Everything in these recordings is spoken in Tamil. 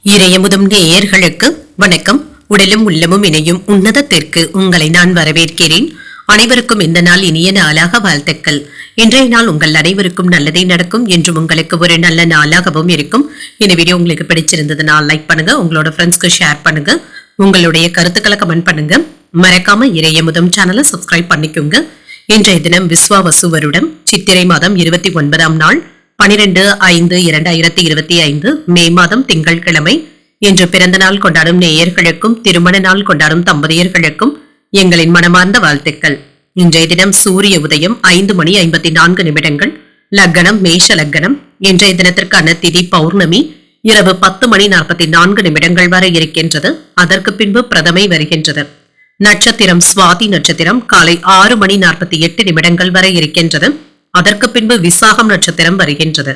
இறையமுதும் நேயர்களுக்கு வணக்கம். உடலும் உள்ளமும் இணையும் உன்னதத்திற்கு உங்களை நான் வரவேற்கிறேன். அனைவருக்கும் இந்த நாள் இனிய நாளாக வாழ்த்துக்கள். இன்றைய நாள் உங்கள் அனைவருக்கும் நல்லதே நடக்கும் என்றும் உங்களுக்கு ஒரு நல்ல நாளாகவும் இருக்கும். இந்த வீடியோ உங்களுக்கு பிடிச்சிருந்ததுன்னா லைக் பண்ணுங்க, உங்களோட ஃப்ரெண்ட்ஸ்க்கு ஷேர் பண்ணுங்க, உங்களுடைய கருத்துக்களை கமெண்ட் பண்ணுங்க. மறக்காம இறையமுதும் சேனலை சப்ஸ்கிரைப் பண்ணிக்கோங்க. இன்றைய தினம் விஸ்வாவசு வருடம் சித்திரை மாதம் 29ஆம் நாள் 12/5/2025 மே மாதம் திங்கட்கிழமை. இன்று பிறந்த நாள் கொண்டாடும் நேயர்களுக்கும் திருமண நாள் கொண்டாடும் தம்பதியர்களுக்கும் எங்களின் மனமார்ந்த வாழ்த்துக்கள். இன்றைய தினம் சூரிய உதயம் 5:54, லக்னம் மேஷ லக்னம். இன்றைய தினத்திற்கான திதி பௌர்ணமி இரவு 10:44 வரை இருக்கின்றது. அதற்கு பின்பு பிரதமை வருகின்றது. நட்சத்திரம் சுவாதி நட்சத்திரம் காலை 6:48 வரை இருக்கின்றது. அதற்கு பின்பு விசாகம் நட்சத்திரம் வருகின்றது.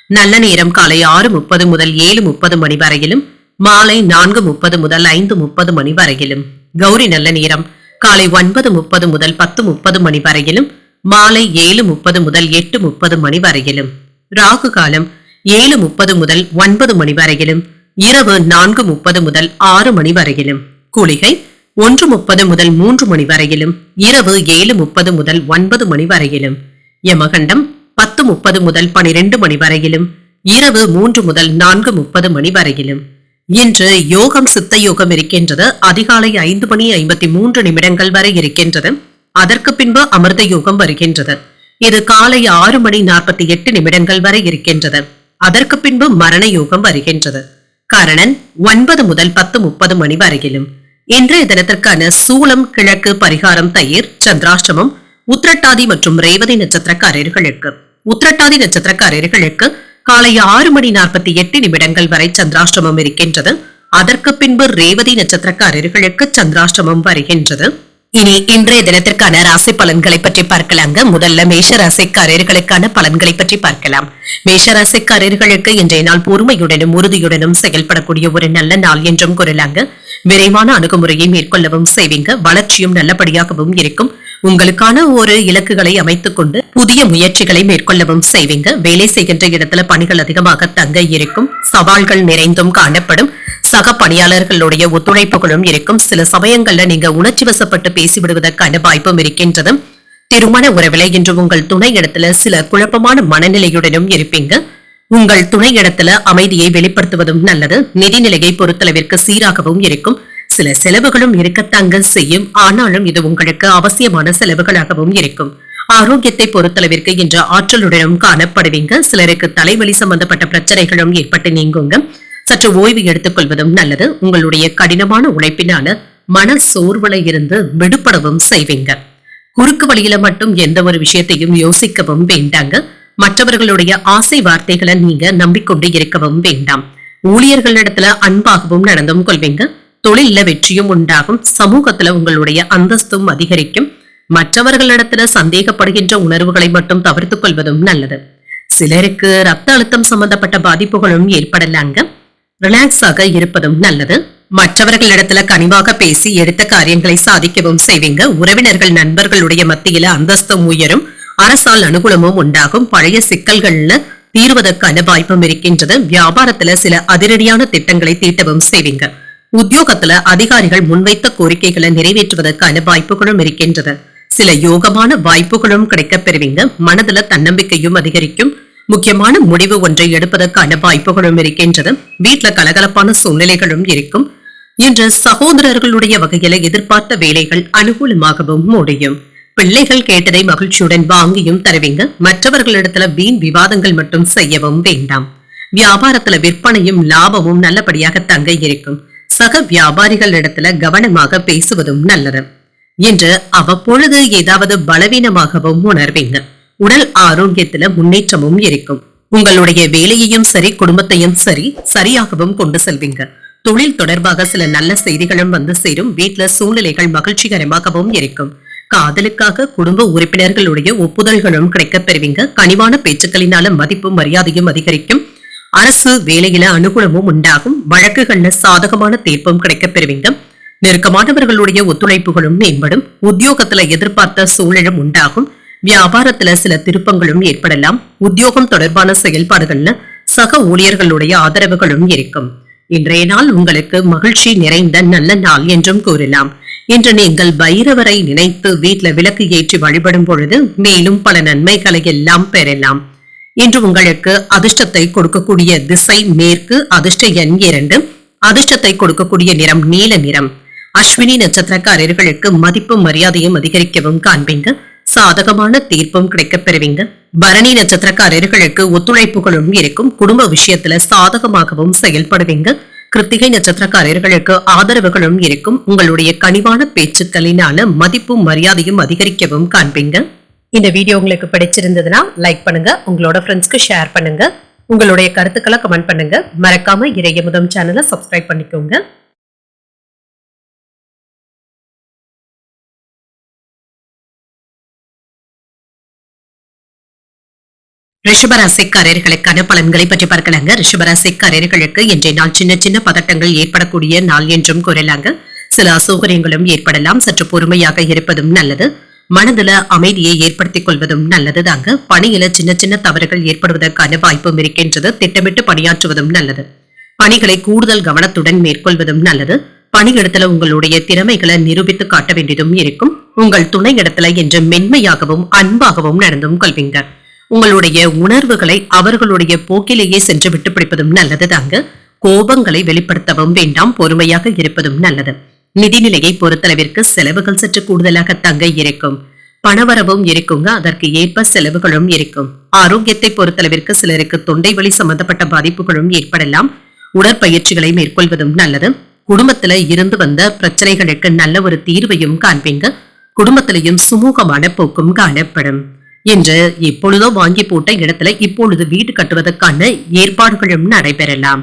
நல்ல நேரம் காலை 6:30 முதல் 7:30 வரையிலும், மாலை 4:30 முதல் 5:30 வரையிலும். கௌரி நல்ல நேரம் காலை 9:30 முதல் 10:30 வரையிலும், மாலை 7:30 முதல் 8:30 வரையிலும். ராகு காலம் 7:30 முதல் 9 வரையிலும், இரவு 4:30 முதல் 6 வரையிலும். குளிகை 1:30 முதல் 3 வரையிலும், இரவு 7:30 முதல் 9 வரையிலும். யமகண்டம் 10:30 முதல் 12 வரையிலும், இரவு 3 முதல் 4:30 வரையிலும். இன்று யோகம் சித்த யோகம் இருக்கின்றது. அதிகாலை 5:53 வரை இருக்கின்றது. அதற்கு பின்பு அமிர்த யோகம் வருகின்றது. இது காலை 6:48 வரை இருக்கின்றது. அதற்கு பின்பு மரண யோகம் வருகின்றது. கரணன் 9 முதல் 10:30 வரையிலும். இன்றைய தினத்திற்கான சூலம் கிழக்கு, பரிகாரம் தயிர், சந்திராஷ்டமம் உத்திரட்டாதி மற்றும் ரேவதி நட்சத்திரக்காரர்களுக்கு. உத்திரட்டாதி நட்சத்திரக்காரர்களுக்கு காலை 6:48 வரை சந்திராஷ்டமம் இருக்கின்றது. அதற்கு பின்பு ரேவதி நட்சத்திரக்காரர்களுக்கு சந்திராஷ்டமம் வருகின்றது. இனி இன்றைய தினத்திற்கான ராசி பலன்களை பற்றி பார்க்கலாங்க. முதல்ல மேஷ ராசிக்காரர்களுக்கான பலன்களை பற்றி பார்க்கலாம். மேஷ ராசிக்காரர்களுக்கு இன்றைய நாள் பொறுமையுடனும் உறுதியுடனும் செயல்படக்கூடிய ஒரு நல்ல நாள் என்றும் கூறலாங்க. விரைவான அணுகுமுறையை மேற்கொள்ளவும் செய்வீங்க. வளர்ச்சியும் நல்லபடியாகவும் இருக்கும். உங்களுக்கான ஒரு இலக்குகளை அமைத்துக் கொண்டு புதிய முயற்சிகளை மேற்கொள்ளவும் செய்வீங்க. வேலை செய்கின்ற இடத்துல பணிகள் அதிகமாக தங்க இருக்கும். சவால்கள் நிறைந்தும் காணப்படும். சக பணியாளர்களுடைய ஒத்துழைப்புகளும் இருக்கும். சில சமயங்கள்ல நீங்க உணர்ச்சி வசப்பட்டு பேசிவிடுவதற்கான வாய்ப்பும் இருக்கின்றது. திருமண உறவில இன்று உங்கள் துணை இடத்துல சில குழப்பமான மனநிலையுடனும் இருப்பீங்க. உங்கள் துணை இடத்துல அமைதியை வெளிப்படுத்துவதும் நல்லது. நிதிநிலையை பொறுத்தளவிற்கு சீராகவும் இருக்கும். சில செலவுகளும் இருக்கத்தாங்க செய்யும். ஆனாலும் இது உங்களுக்கு அவசியமான செலவுகளாகவும் இருக்கும். ஆரோக்கியத்தை பொறுத்தளவிற்கு இன்று ஆற்றலுடனும் காணப்படுவீங்க. சிலருக்கு தலைவலி சம்பந்தப்பட்ட பிரச்சனைகளும் ஏற்பட்டு நீங்குங்க. சற்று ஓய்வு எடுத்துக் கொள்வதும் நல்லது. உங்களுடைய கடினமான உழைப்பினால மன சோர்வுல இருந்து விடுபடவும் செய்வீங்க. குறுக்கு வழியில மட்டும் எந்த ஒரு விஷயத்தையும் யோசிக்கவும் வேண்டாங்க. மற்றவர்களுடைய ஆசை வார்த்தைகளை நீங்க நம்பிக்கொண்டு இருக்கவும் வேண்டாம். ஊழியர்களிடத்துல அன்பாகவும் நடந்தும் கொள்வீங்க. தொழில வெற்றியும் உண்டாகும். சமூகத்துல உங்களுடைய அந்தஸ்தும் அதிகரிக்கும். மற்றவர்களிடத்துல சந்தேகப்படுகின்ற உணர்வுகளை மட்டும் தவிர்த்துக் கொள்வதும் நல்லது. சிலருக்கு ரத்த அழுத்தம் சம்பந்தப்பட்ட பாதிப்புகளும் ஏற்படலாங்க. ரிலாக்ஸாக இருப்பதும் நல்லது. மற்றவர்களிடத்துல கனிவாக பேசி எடுத்த காரியங்களை சாதிக்கவும் செய்வீங்க. உறவினர்கள் நண்பர்களுடைய மத்தியில அந்தஸ்தும் உயரும். அரசால் அனுகூலமும் உண்டாகும். பழைய சிக்கல்கள்ல தீர்வதற்கான வாய்ப்பும் இருக்கின்றது. வியாபாரத்துல சில அதிரடியான திட்டங்களை தீட்டவும் செய்வீங்க. உத்தியோகத்துல அதிகாரிகள் முன்வைத்த கோரிக்கைகளை நிறைவேற்றுவதற்கான வாய்ப்புகளும் இருக்கின்றது. சில யோகமான வாய்ப்புகளும் கிடைக்கப் பெறுவீங்க. மனதுல தன்னம்பிக்கையும் அதிகரிக்கும். முக்கியமான முடிவு ஒன்றை எடுப்பதற்கான வாய்ப்புகளும் இருக்கின்றது. வீட்டுல கலகலப்பான சூழ்நிலைகளும் இருக்கும். இன்று சகோதரர்களுடைய வகையில எதிர்பார்த்த வேலைகள் அனுகூலமாகவும் முடியும். பிள்ளைகள் கேட்டதை மகிழ்ச்சியுடன் வாங்கியும் தருவீங்க. மற்றவர்களிடத்துல வீண் விவாதங்கள் மட்டும் செய்யவும் வேண்டாம். வியாபாரத்துல விற்பனையும் லாபமும் நல்லபடியாக தங்க இருக்கும். சக வியாபாரிகளிடத்துல கவனமாக பேசுவதும் நல்லது. இன்று அவ்வப்பொழுது ஏதாவது பலவீனமாகவும் உணர்வீங்க. உடல் ஆரோக்கியத்துல முன்னேற்றமும் இருக்கும். உங்களுடைய வேலையையும் சரி, குடும்பத்தையும் சரி சரியாகவும் கொண்டு செல்வீங்க. தொழில் தொடர்பாக சில நல்ல செய்திகளும் வந்து சேரும். வீட்டுல சூழ்நிலைகள் மகிழ்ச்சிகரமாகவும் இருக்கும். காதலுக்காக குடும்ப உறுப்பினர்களுடைய ஒப்புதல்களும் கிடைக்கப் பெறுவீங்க. கனிவான பேச்சுக்களினால மதிப்பும் மரியாதையும் அதிகரிக்கும். அரசு வேலையில அனுகூலமும் உண்டாகும். வழக்குகள்ல சாதகமான தீர்ப்பும் கிடைக்கப் பெறுவீங்க. நெருக்கமானவர்களுடைய ஒத்துழைப்புகளும் மேம்படும். உத்தியோகத்துல எதிர்பார்த்த சூழலும் உண்டாகும். வியாபாரத்துல சில திருப்பங்களும் ஏற்படலாம். உத்தியோகம் தொடர்பான செயல்பாடுகள்ல சக ஊழியர்களுடைய ஆதரவுகளும் இருக்கும். இன்றைய நாள் உங்களுக்கு மகிழ்ச்சி நிறைந்த நல்ல நாள் என்றும் கூறலாம். இன்று நீங்கள் பைரவரை நினைத்து வீட்டில் விளக்கு ஏற்றி வழிபடும் பொழுது மேலும் பல நன்மைகளை எல்லாம் பெறலாம். இன்று உங்களுக்கு அதிர்ஷ்டத்தை கொடுக்கக்கூடிய திசை மேற்கு, அதிர்ஷ்ட எண் 2, அதிர்ஷ்டத்தை கொடுக்கக்கூடிய நிறம் நீல நிறம். அஸ்வினி நட்சத்திரக்காரர்களுக்கு மதிப்பு மரியாதையும் அதிகரிக்கவும் காண்பீங்க. சாதகமான தீர்ப்பும் கிடைக்கப் பெறுவீங்க. பரணி நட்சத்திரக்காரர்களுக்கு ஒத்துழைப்புகளும் இருக்கும். குடும்ப விஷயத்துல சாதகமாகவும் செயல்படுவீங்க. கிருத்திகை நட்சத்திரக்காரர்களுக்கு ஆதரவுகளும் இருக்கும். உங்களுடைய கனிவான பேச்சுக்களினால மதிப்பும் மரியாதையும் அதிகரிக்கவும் காண்பீங்க. இந்த வீடியோ உங்களுக்கு பிடிச்சிருந்ததுன்னா லைக் பண்ணுங்க, உங்களோட ஃப்ரெண்ட்ஸ்க்கு ஷேர் பண்ணுங்க, உங்களுடைய கருத்துக்களை கமெண்ட் பண்ணுங்க. மறக்காம இறையமுதம் சேனலை சப்ஸ்கிரைப் பண்ணிக்கோங்க. ரிஷபராசிக்காரர்களுக்கான பலன்களை பற்றி பார்க்கலாங்க. ரிஷபராசிக்காரர்களுக்கு இன்றைய நாள் சின்ன சின்ன பதட்டங்கள் ஏற்படக்கூடிய நாள் என்றும் கூறலாங்க. சில அசௌகரியங்களும் ஏற்படலாம். சற்று பொறுமையாக இருப்பதும் நல்லது. மனதுல அமைதியை ஏற்படுத்திக் கொள்வதும் நல்லது தாங்க. பணியில சின்ன சின்ன தவறுகள் ஏற்படுவதற்கான வாய்ப்பும் இருக்கின்றது. திட்டமிட்டு பணியாற்றுவதும் நல்லது. பணிகளை கூடுதல் கவனத்துடன் மேற்கொள்வதும் நல்லது. பணியிடத்துல உங்களுடைய திறமைகளை நிரூபித்து காட்ட வேண்டியதும் இருக்கும். உங்கள் துணை இடத்துல என்று மென்மையாகவும் அன்பாகவும் நடந்தும் கொள்வீங்க. உங்களுடைய உணர்வுகளை அவர்களுடைய போக்கிலேயே சென்று விட்டு பிடிப்பதும் நல்லது தாங்க. கோபங்களை வெளிப்படுத்தவும் வேண்டாம். பொறுமையாக இருப்பதும் நல்லது. நிதிநிலையை பொறுத்தளவிற்கு செலவுகள் சற்று கூடுதலாக தங்க இருக்கும். பணவரவும் இருக்குங்க. அதற்கு ஏற்ப செலவுகளும் இருக்கும். ஆரோக்கியத்தை பொறுத்தளவிற்கு சிலருக்கு தொண்டை வலி சம்பந்தப்பட்ட பாதிப்புகளும் ஏற்படலாம். உடற்பயிற்சிகளை மேற்கொள்வதும் நல்லது. குடும்பத்துல இருந்து வந்த பிரச்சனைகளுக்கு நல்ல ஒரு தீர்வையும் காண்பீங்க. குடும்பத்திலையும் சுமூகமான போக்கும் காணப்படும். என்று எப்பொழுதோ வாங்கி போட்ட இடத்துல இப்பொழுது வீடு கட்டுவதற்கான ஏற்பாடுகளும் நடைபெறலாம்.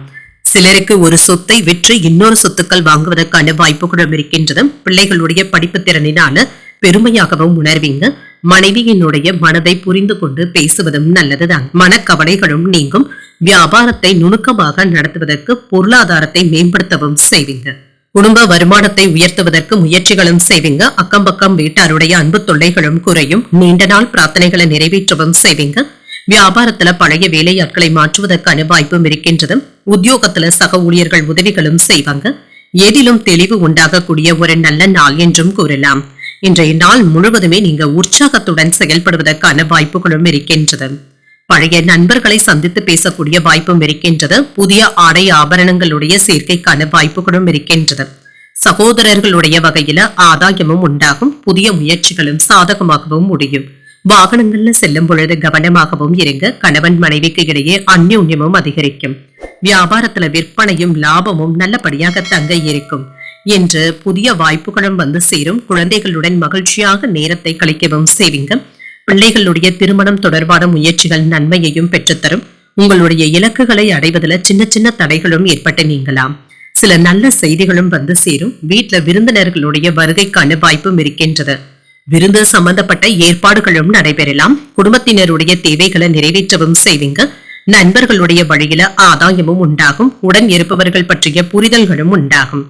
சிலருக்கு ஒரு சொத்தை விற்று இன்னொரு சொத்துக்கள் வாங்குவதற்கான வாய்ப்புகளும் இருக்கின்றது. பிள்ளைகளுடைய படிப்பு திறனினால பெருமையாகவும் உணர்வீங்க. மனைவியினுடைய மனதை புரிந்து கொண்டு பேசுவதும் நல்லதுதான். மனக்கவலைகளும் நீங்கும். வியாபாரத்தை நுணுக்கமாக நடத்துவதற்கு பொருளாதாரத்தை மேம்படுத்தவும் செய்வீங்க. குடும்ப வருமானத்தை உயர்த்துவதற்கு முயற்சிகளும் செய்வீங்க. அக்கம் பக்கம் வீட்டாருடைய அன்பு தொல்லைகளும் குறையும். நீண்ட நாள் பிரார்த்தனைகளை நிறைவேற்றவும் செய்வீங்க. வியாபாரத்துல பழைய வேலையாட்களை மாற்றுவதற்கான வாய்ப்பும் இருக்கின்றது. உத்தியோகத்துல சக ஊழியர்கள் உதவிகளும் செய்வாங்க. எதிலும் தெளிவு உண்டாகக்கூடிய ஒரு நல்ல நாள் என்றும் கூறலாம். இன்றைய நாள் முழுவதுமே நீங்க உற்சாகத்துடன் செயல்படுவதற்கான வாய்ப்புகளும் இருக்கின்றது. பழைய நண்பர்களை சந்தித்து பேசக்கூடிய வாய்ப்பும் இருக்கின்றது. புதிய ஆடை ஆபரணங்களுடைய சேர்க்கைக்கான வாய்ப்புகளும் இருக்கின்றது. சகோதரர்களுடைய வகையில ஆதாயமும் உண்டாகும். புதிய முயற்சிகளும் சாதகமாகவும் முடியும். வாகனங்கள்ல செல்லும் பொழுது கவனமாகவும் இருங்க. கணவன் மனைவிக்கு இடையே அந்யோன்யமும் அதிகரிக்கும். வியாபாரத்துல விற்பனையும் லாபமும் நல்லபடியாக தங்க இருக்கும் என்று புதிய வாய்ப்புகளும் வந்து சேரும். குழந்தைகளுடன் மகிழ்ச்சியாக நேரத்தை கழிக்கவும் செய்வீங்க. பிள்ளைகளுடைய திருமணம் தொடர்பான முயற்சிகள் நன்மையையும் பெற்றுத்தரும். உங்களுடைய இலக்குகளை அடைவதில் சின்ன சின்ன தடைகளும் ஏற்பட்டு நீங்கலாம். சில நல்ல செய்திகளும் வந்து சேரும். வீட்டுல விருந்தினர்களுடைய வருகைக்கான வாய்ப்பும் இருக்கின்றது. விருந்து சம்பந்தப்பட்ட ஏற்பாடுகளும் நடைபெறலாம். குடும்பத்தினருடைய தேவைகளை நிறைவேற்றவும் செய்வீங்க. நண்பர்களுடைய வழியில ஆதாயமும் உண்டாகும். உடன் இருப்பவர்கள் பற்றிய புரிதல்களும் உண்டாகும்.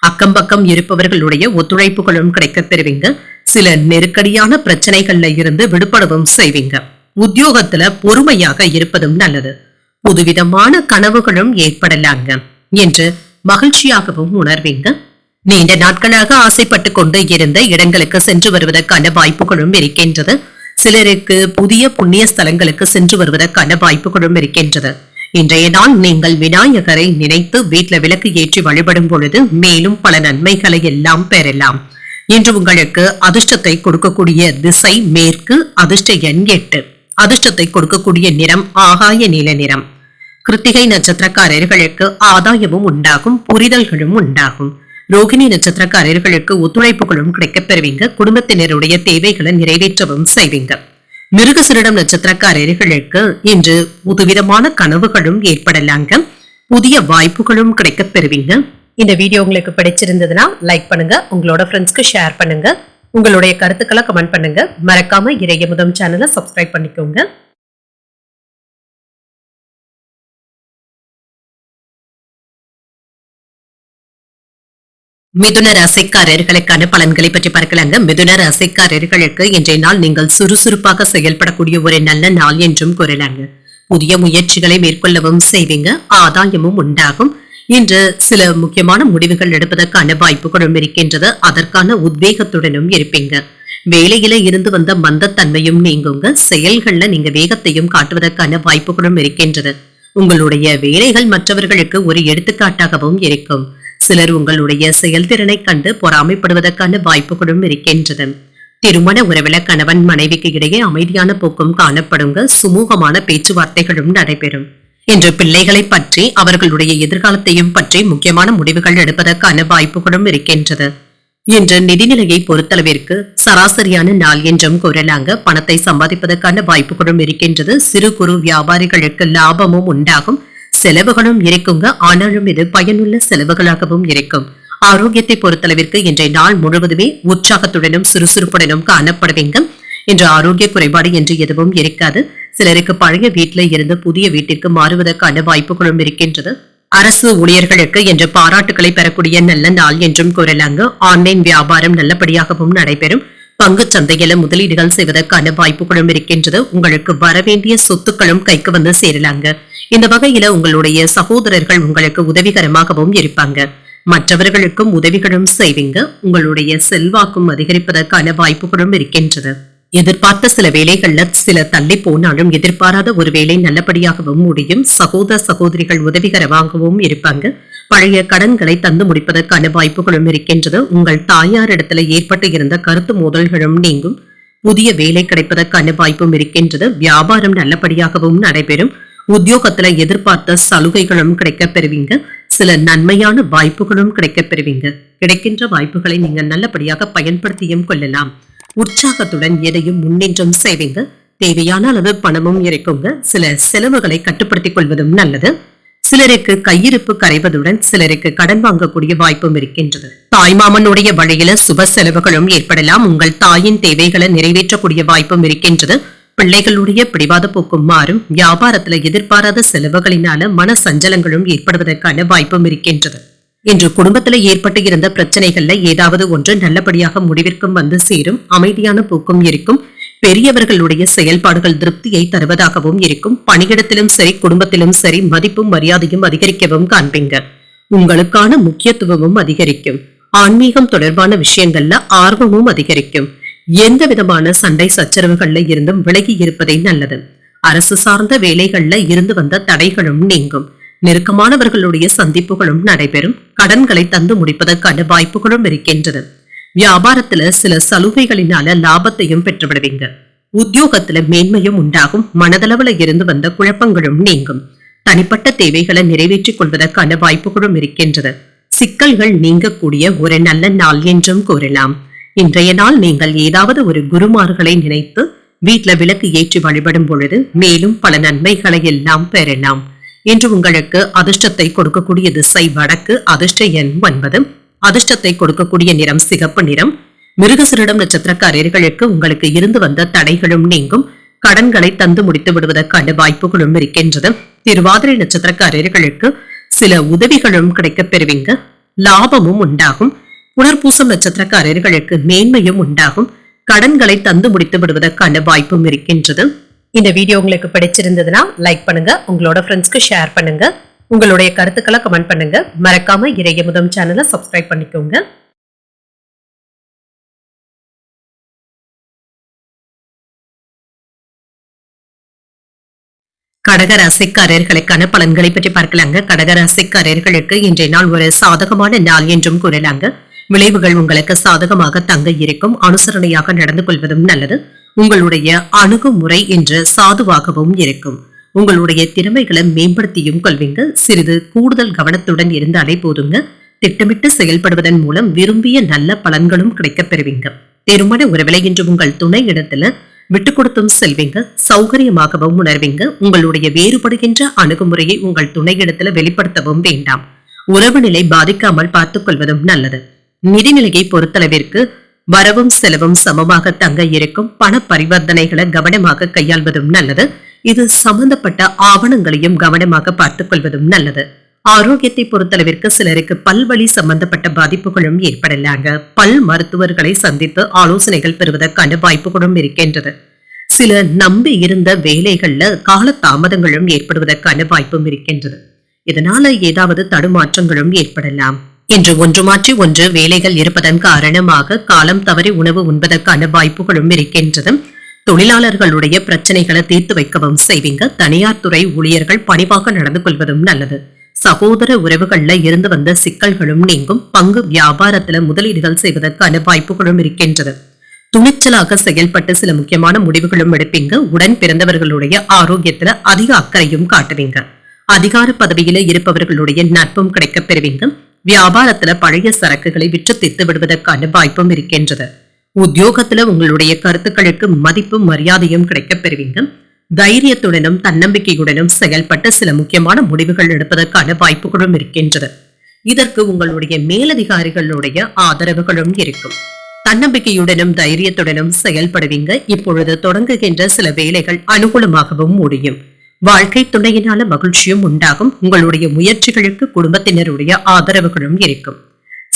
அக்கம் பக்கம் இருப்பவர்களுடைய ஒத்துழைப்புகளும் கிடைக்கப் பெறுவீங்க. சில நெருக்கடியான பிரச்சனைகள்ல இருந்து விடுபடவும் செய்வீங்க. உத்தியோகத்துல பொறுமையாக இருப்பதும் நல்லது. புதுவிதமான கனவுகளும் ஏற்படலாங்க என்று மகிழ்ச்சியாகவும் உணர்வீங்க. நீண்ட நாட்களாக ஆசைப்பட்டு கொண்டு இருந்த இடங்களுக்கு சென்று வருவதற்கான வாய்ப்புகளும் இருக்கின்றது. சிலருக்கு புதிய புண்ணிய ஸ்தலங்களுக்கு சென்று வருவதற்கான வாய்ப்புகளும் இருக்கின்றது. இன்றைய நாள் நீங்கள் விநாயகரை நினைத்து வீட்டுல விளக்கு ஏற்றி வழிபடும் பொழுது மேலும் பல நன்மைகளை எல்லாம் பெறலாம். இன்று உங்களுக்கு அதிர்ஷ்டத்தை கொடுக்கக்கூடிய திசை மேற்கு, அதிர்ஷ்ட எண் 8, அதிர்ஷ்டத்தை கொடுக்கக்கூடிய நிறம் ஆகாய நீல நிறம். கிருத்திகை நட்சத்திரக்காரர்களுக்கு ஆதாயமும் உண்டாகும். புரிதல்களும் உண்டாகும். ரோகிணி நட்சத்திரக்காரர்களுக்கு ஒத்துழைப்புகளும் கிடைக்கப் பெறுவீங்க. குடும்பத்தினருடைய தேவைகளை நிறைவேற்றவும் செய்வீங்க. மிருகசீரிடம் நட்சத்திரக்காரர்களுக்கு இன்று புதுவிதமான கனவுகளும் ஏற்படலாங்க. புதிய வாய்ப்புகளும் கிடைக்கப் பெறுவீங்க. இந்த வீடியோ உங்களுக்கு பிடிச்சிருந்ததுன்னா லைக் பண்ணுங்க, உங்களோட ஃப்ரெண்ட்ஸ்க்கு ஷேர் பண்ணுங்க, உங்களுடைய கருத்துக்களை கமெண்ட் பண்ணுங்க. மறக்காம இறையமுதம் சேனலை சப்ஸ்கிரைப் பண்ணிக்கோங்க. மிதுன ராசிக்காரர்களுக்கான பலன்களை பற்றி பார்க்கலாங்க. மிதுன ராசிக்காரர்களுக்கு இன்றைய நாள் நீங்கள் சுறுசுறுப்பாக செயல்படக்கூடிய ஒரு நல்ல நாள் என்றும் கூறலாங்க. புதிய முயற்சிகளை மேற்கொள்ளவும் செய்வீங்க. ஆதாயமும் உண்டாகும். இன்று சில முக்கியமான முடிவுகள் எடுப்பதற்கான வாய்ப்புகளும் இருக்கின்றது. அதற்கான உத்வேகத்துடனும் இருப்பீங்க. வேலையில இருந்து வந்த மந்தத்தன்மையும் நீங்குங்க. செயல்கள்ல நீங்க வேகத்தையும் காட்டுவதற்கான வாய்ப்புகளும் இருக்கின்றது. உங்களுடைய வேலைகள் மற்றவர்களுக்கு ஒரு எடுத்துக்காட்டாகவும் இருக்கும். சிலர் உங்களுடைய செயல்திறனை கண்டு பொறாமைப்படுவதற்கான வாய்ப்புகளும் இருக்கின்றது. திருமண உறவில கணவன் மனைவிக்கு இடையே அமைதியான போக்கும் காணப்படுங்க. சுமூகமான பேச்சுவார்த்தைகளும் நடைபெறும். இன்று பிள்ளைகளை பற்றி அவர்களுடைய எதிர்காலத்தையும் பற்றி முக்கியமான முடிவுகள் எடுப்பதற்கான வாய்ப்புகளும் இருக்கின்றது. இன்று நிதிநிலையை பொறுத்தளவிற்கு சராசரியான நாள் என்றும் கூறலாங்க. பணத்தை சம்பாதிப்பதற்கான வாய்ப்புகளும் இருக்கின்றது. சிறு குறு வியாபாரிகளுக்கு லாபமும் உண்டாகும். செலவுகளும் இருக்குங்க. ஆனாலும் இது பயனுள்ள செலவுகளாகவும் இருக்கும். ஆரோக்கியத்தை பொறுத்தளவிற்கு இன்றைய நாள் முழுவதுமே உற்சாகத்துடனும் சுறுசுறுப்புடனும் காணப்படுவீங்க. இன்று ஆரோக்கிய குறைபாடு என்று எதுவும் இருக்காது. சிலருக்கு பழைய வீட்டில இருந்து புதிய வீட்டிற்கு மாறுவதற்கான வாய்ப்புகளும் இருக்கின்றது. அரசு ஊழியர்களுக்கு இன்று பாராட்டுகளை பெறக்கூடிய நல்ல நாள் என்றும் கூறலாங்க. ஆன்லைன் வியாபாரம் நல்லபடியாகவும் நடைபெறும். பங்கு சந்தையில முதலீடுகள் செய்வதற்கான வாய்ப்புகளும் இருக்கின்றது. உங்களுக்கு வரவேண்டிய சொத்துக்களும் கைக்கு வந்து சேரலாங்க. இந்த வகையில உங்களுடைய சகோதரர்கள் உங்களுக்கு உதவிகரமாகவும் இருப்பாங்க. மற்றவர்களுக்கும் உதவிகளும் செய்வீங்க. உங்களுடைய செல்வாக்கும் அதிகரிப்பதற்கான வாய்ப்புகளும் இருக்கின்றது. எதிர்பார்த்த சில வேலைகள்ல சில தள்ளி போனாலும் எதிர்பாராத ஒரு வேலை நல்லபடியாகவும் முடியும். சகோதர சகோதரிகள் உதவிகரமாகவும் இருப்பாங்க. பழைய கடன்களை தந்து முடிப்பதற்கான வாய்ப்புகளும் இருக்கின்றது. உங்கள் தாயார் இடத்துல ஏற்பட்டு இருந்த கருத்து மோதல்களும் நீங்கும். புதிய வேலை கிடைப்பதற்கான வாய்ப்பும் இருக்கின்றது. வியாபாரம் நல்லபடியாகவும் நடைபெறும். உத்தியோகத்துல எதிர்பார்த்த சலுகைகளும் கிடைக்க பெறுவீங்க. சில நன்மையான வாய்ப்புகளும் கிடைக்க பெறுவீங்க. கிடைக்கின்ற வாய்ப்புகளை நீங்க நல்லபடியாக பயன்படுத்தியும் கொள்ளலாம். உற்சாகத்துடன் எதையும் முன்னின்றும் செய்வீங்க. தேவையான அளவு பணமும் இருக்குங்க. சில செலவுகளை கட்டுப்படுத்திக் கொள்வதும் நல்லது. சிலருக்கு கையிருப்பு கரைவதுடன் சிலருக்கு கடன் வாங்கக்கூடிய வாய்ப்பும் இருக்கின்றது. தாய்மாமனுடைய வழியில சுப செலவுகளும் ஏற்படலாம். உங்கள் தாயின் தேவைகளை நிறைவேற்றக்கூடிய வாய்ப்பும் இருக்கின்றது. பிள்ளைகளுடைய பிடிவாத போக்கும் மாறும். வியாபாரத்துல எதிர்பாராத செலவுகளினால மன சஞ்சலங்களும் ஏற்படுவதற்கான வாய்ப்பும் இருக்கின்றது. இன்று குடும்பத்துல ஏற்பட்டு இருந்த பிரச்சனைகள்ல ஏதாவது ஒன்று நல்லபடியாக முடிவிற்கும் வந்து சேரும். அமைதியான போக்கும் இருக்கும். பெரியவர்களுடைய செயல்பாடுகள் திருப்தியை தருவதாகவும் இருக்கும். பணியிடத்திலும் சரி குடும்பத்திலும் சரி மதிப்பும் மரியாதையும் அதிகரிக்கவும் காண்பீங்க. உங்களுக்கான முக்கியத்துவமும் அதிகரிக்கும். ஆன்மீகம் தொடர்பான விஷயங்கள்ல ஆர்வமும் அதிகரிக்கும். எந்த விதமான சண்டை சச்சரவுகள்ல இருந்தும் விலகி இருப்பதே நல்லது. அரசு சார்ந்த வேலைகள்ல இருந்து வந்த தடைகளும் நீங்கும். நெருக்கமானவர்களுடைய சந்திப்புகளும் நடைபெறும். கடன்களை தந்து முடிப்பதற்கான வாய்ப்புகளும் இருக்கின்றது. வியாபாரத்துல சில சலுகைகளினால லாபத்தையும் பெற்றுவிடுவீங்க. உத்தியோகத்துல மேன்மையும் உண்டாகும். மனதளவுல இருந்து வந்த குழப்பங்களும் நீங்கும். தனிப்பட்ட தேவைகளை நிறைவேற்றிக் கொள்வதற்கான வாய்ப்புகளும் இருக்கின்றது. சிக்கல்கள் நீங்கக்கூடிய ஒரு நல்ல நாள் என்றும் கூறலாம். இன்றைய நாள் நீங்கள் ஏதாவது ஒரு குருமார்களை நினைத்து வீட்டுல விளக்கு ஏற்றி வழிபடும் பொழுது மேலும் பல நன்மைகளை எல்லாம் பெறலாம். இன்று உங்களுக்கு அதிர்ஷ்டத்தை கொடுக்கக்கூடிய திசை வடக்கு. அதிர்ஷ்ட எண் 9. அதிர்ஷ்டத்தை கொடுக்கக்கூடிய நிறம் சிகப்பு நிறம். மிருகசீரிடம் நட்சத்திரக்காரர்களுக்கு உங்களுக்கு இருந்து வந்த தடைகளும் நீங்கும். கடன்களை தந்து முடித்து விடுவதற்கான வாய்ப்புகளும் இருக்கின்றது. திருவாதிரை நட்சத்திரக்காரர்களுக்கு சில உதவிகளும் கிடைக்க பெறுவீங்க. லாபமும் உண்டாகும். புனர்பூசம் நட்சத்திரக்காரர்களுக்கு மேன்மையும் உண்டாகும். கடன்களை தந்து முடித்து விடுவதற்கான வாய்ப்பும் இருக்கின்றது. இந்த வீடியோ உங்களுக்கு பிடிச்சிருந்ததுன்னா லைக் பண்ணுங்க. உங்களோட ஃப்ரெண்ட்ஸ்க்கு ஷேர் பண்ணுங்க. உங்களுடைய கருத்துக்களை கமெண்ட் பண்ணுங்க. மறக்காம இறையமுதம் சேனலை சப்ஸ்கிரைப் பண்ணிக்கோங்க. கடகராசிக்காரர்களுக்கான பலன்களை பற்றி பார்க்கலாங்க. கடகராசிக்காரர்களுக்கு இன்றைய நாள் ஒரு சாதகமான நாள் என்றும் கூறலாங்க. விளைவுகள் உங்களுக்கு சாதகமாக தங்க இருக்கும். அனுசரணையாக நடந்து கொள்வதும் நல்லது. உங்களுடைய அணுகுமுறை என்று சாதுவாகவும் இருக்கும். உங்களுடைய திறமைகளை மேம்படுத்தியும் கொள்வீங்க. சிறிது கூடுதல் கவனத்துடன் இருந்தாலே போதுங்க. திட்டமிட்டு செயல்படுவதன் மூலம் விரும்பிய நல்ல பலன்களும் கிடைக்க பெறுவீங்க. திருமண உறவிலை இன்று உங்கள் துணை இடத்துல விட்டு கொடுத்தும் செல்வீங்க. சௌகரியமாகவும் உணர்வீங்க. உங்களுடைய வேறுபடுகின்ற அணுகுமுறையை உங்கள் துணை இடத்துல வெளிப்படுத்தவும் வேண்டாம். உறவு நிலை பாதிக்காமல் பார்த்துக் கொள்வதும் நல்லது. நிதிநிலையை பொறுத்தளவிற்கு வரவும் செலவும் சமமாக தங்க இருக்கும். பண பரிவர்த்தனைகளை கவனமாக கையாள்வதும் நல்லது. இது சம்பந்தப்பட்ட ஆவணங்களையும் கவனமாக பார்த்துக் கொள்வதும் நல்லது. ஆரோக்கியத்தை பொறுத்தளவிற்கு சிலருக்கு பல்வழி சம்பந்தப்பட்ட பாதிப்புகளும் ஏற்படலாங்க. பல் மருத்துவர்களை சந்தித்து ஆலோசனைகள் பெறுவதற்கான வாய்ப்புகளும் இருக்கின்றது. சில நம்பி இருந்த வேலைகள்ல கால தாமதங்களும் ஏற்படுவதற்கான வாய்ப்பும் இருக்கின்றது. இதனால ஏதாவது தடுமாற்றங்களும் ஏற்படலாம். இன்று ஒன்று மாற்றி ஒன்று வேலைகள் இருப்பதன் காரணமாக காலம் தவறி உணவு உண்பதற்கான வாய்ப்புகளும் இருக்கின்றது. தொழிலாளர்களுடைய பிரச்சனைகளை தீர்த்து வைக்கவும் செய்வீங்க. தனியார் துறை ஊழியர்கள் பணிவாக நடந்து கொள்வதும் நல்லது. சகோதர உறவுகள்ல இருந்து வந்த சிக்கல்களும் நீங்கும். பங்கு வியாபாரத்துல முதலீடுகள் செய்வதற்கான வாய்ப்புகளும் இருக்கின்றது. துணிச்சலாக செயல்பட்டு சில முக்கியமான முடிவுகளும் எடுப்பீங்க. உடன் பிறந்தவர்களுடைய ஆரோக்கியத்துல அதிக அக்கறையும் காட்டுவீங்க. அதிகார பதவியில இருப்பவர்களுடைய நட்பும் கிடைக்க பெறுவீங்க. வியாபாரத்துல பழைய சரக்குகளை விற்று தீர்த்து விடுவதற்கான வாய்ப்பும் இருக்கின்றது. உத்தியோகத்துல உங்களுடைய கருத்துக்களுக்கு மதிப்பும் மரியாதையும் கிடைக்க பெறுவீங்க. தைரியத்துடனும் தன்னம்பிக்கையுடனும் செயல்பட்டு சில முக்கியமான முடிவுகள் எடுப்பதற்கான வாய்ப்புகளும் இருக்கின்றது. இதற்கு உங்களுடைய மேலதிகாரிகளுடைய ஆதரவுகளும் இருக்கும். தன்னம்பிக்கையுடனும் தைரியத்துடனும் செயல்படுவீங்க. இப்பொழுது தொடங்குகின்ற சில வேலைகள் அனுகூலமாகவும் முடியும். வாழ்க்கை துணையினால மகிழ்ச்சியும் உண்டாகும். உங்களுடைய முயற்சிகளுக்கு குடும்பத்தினருடைய ஆதரவுகளும் இருக்கும்.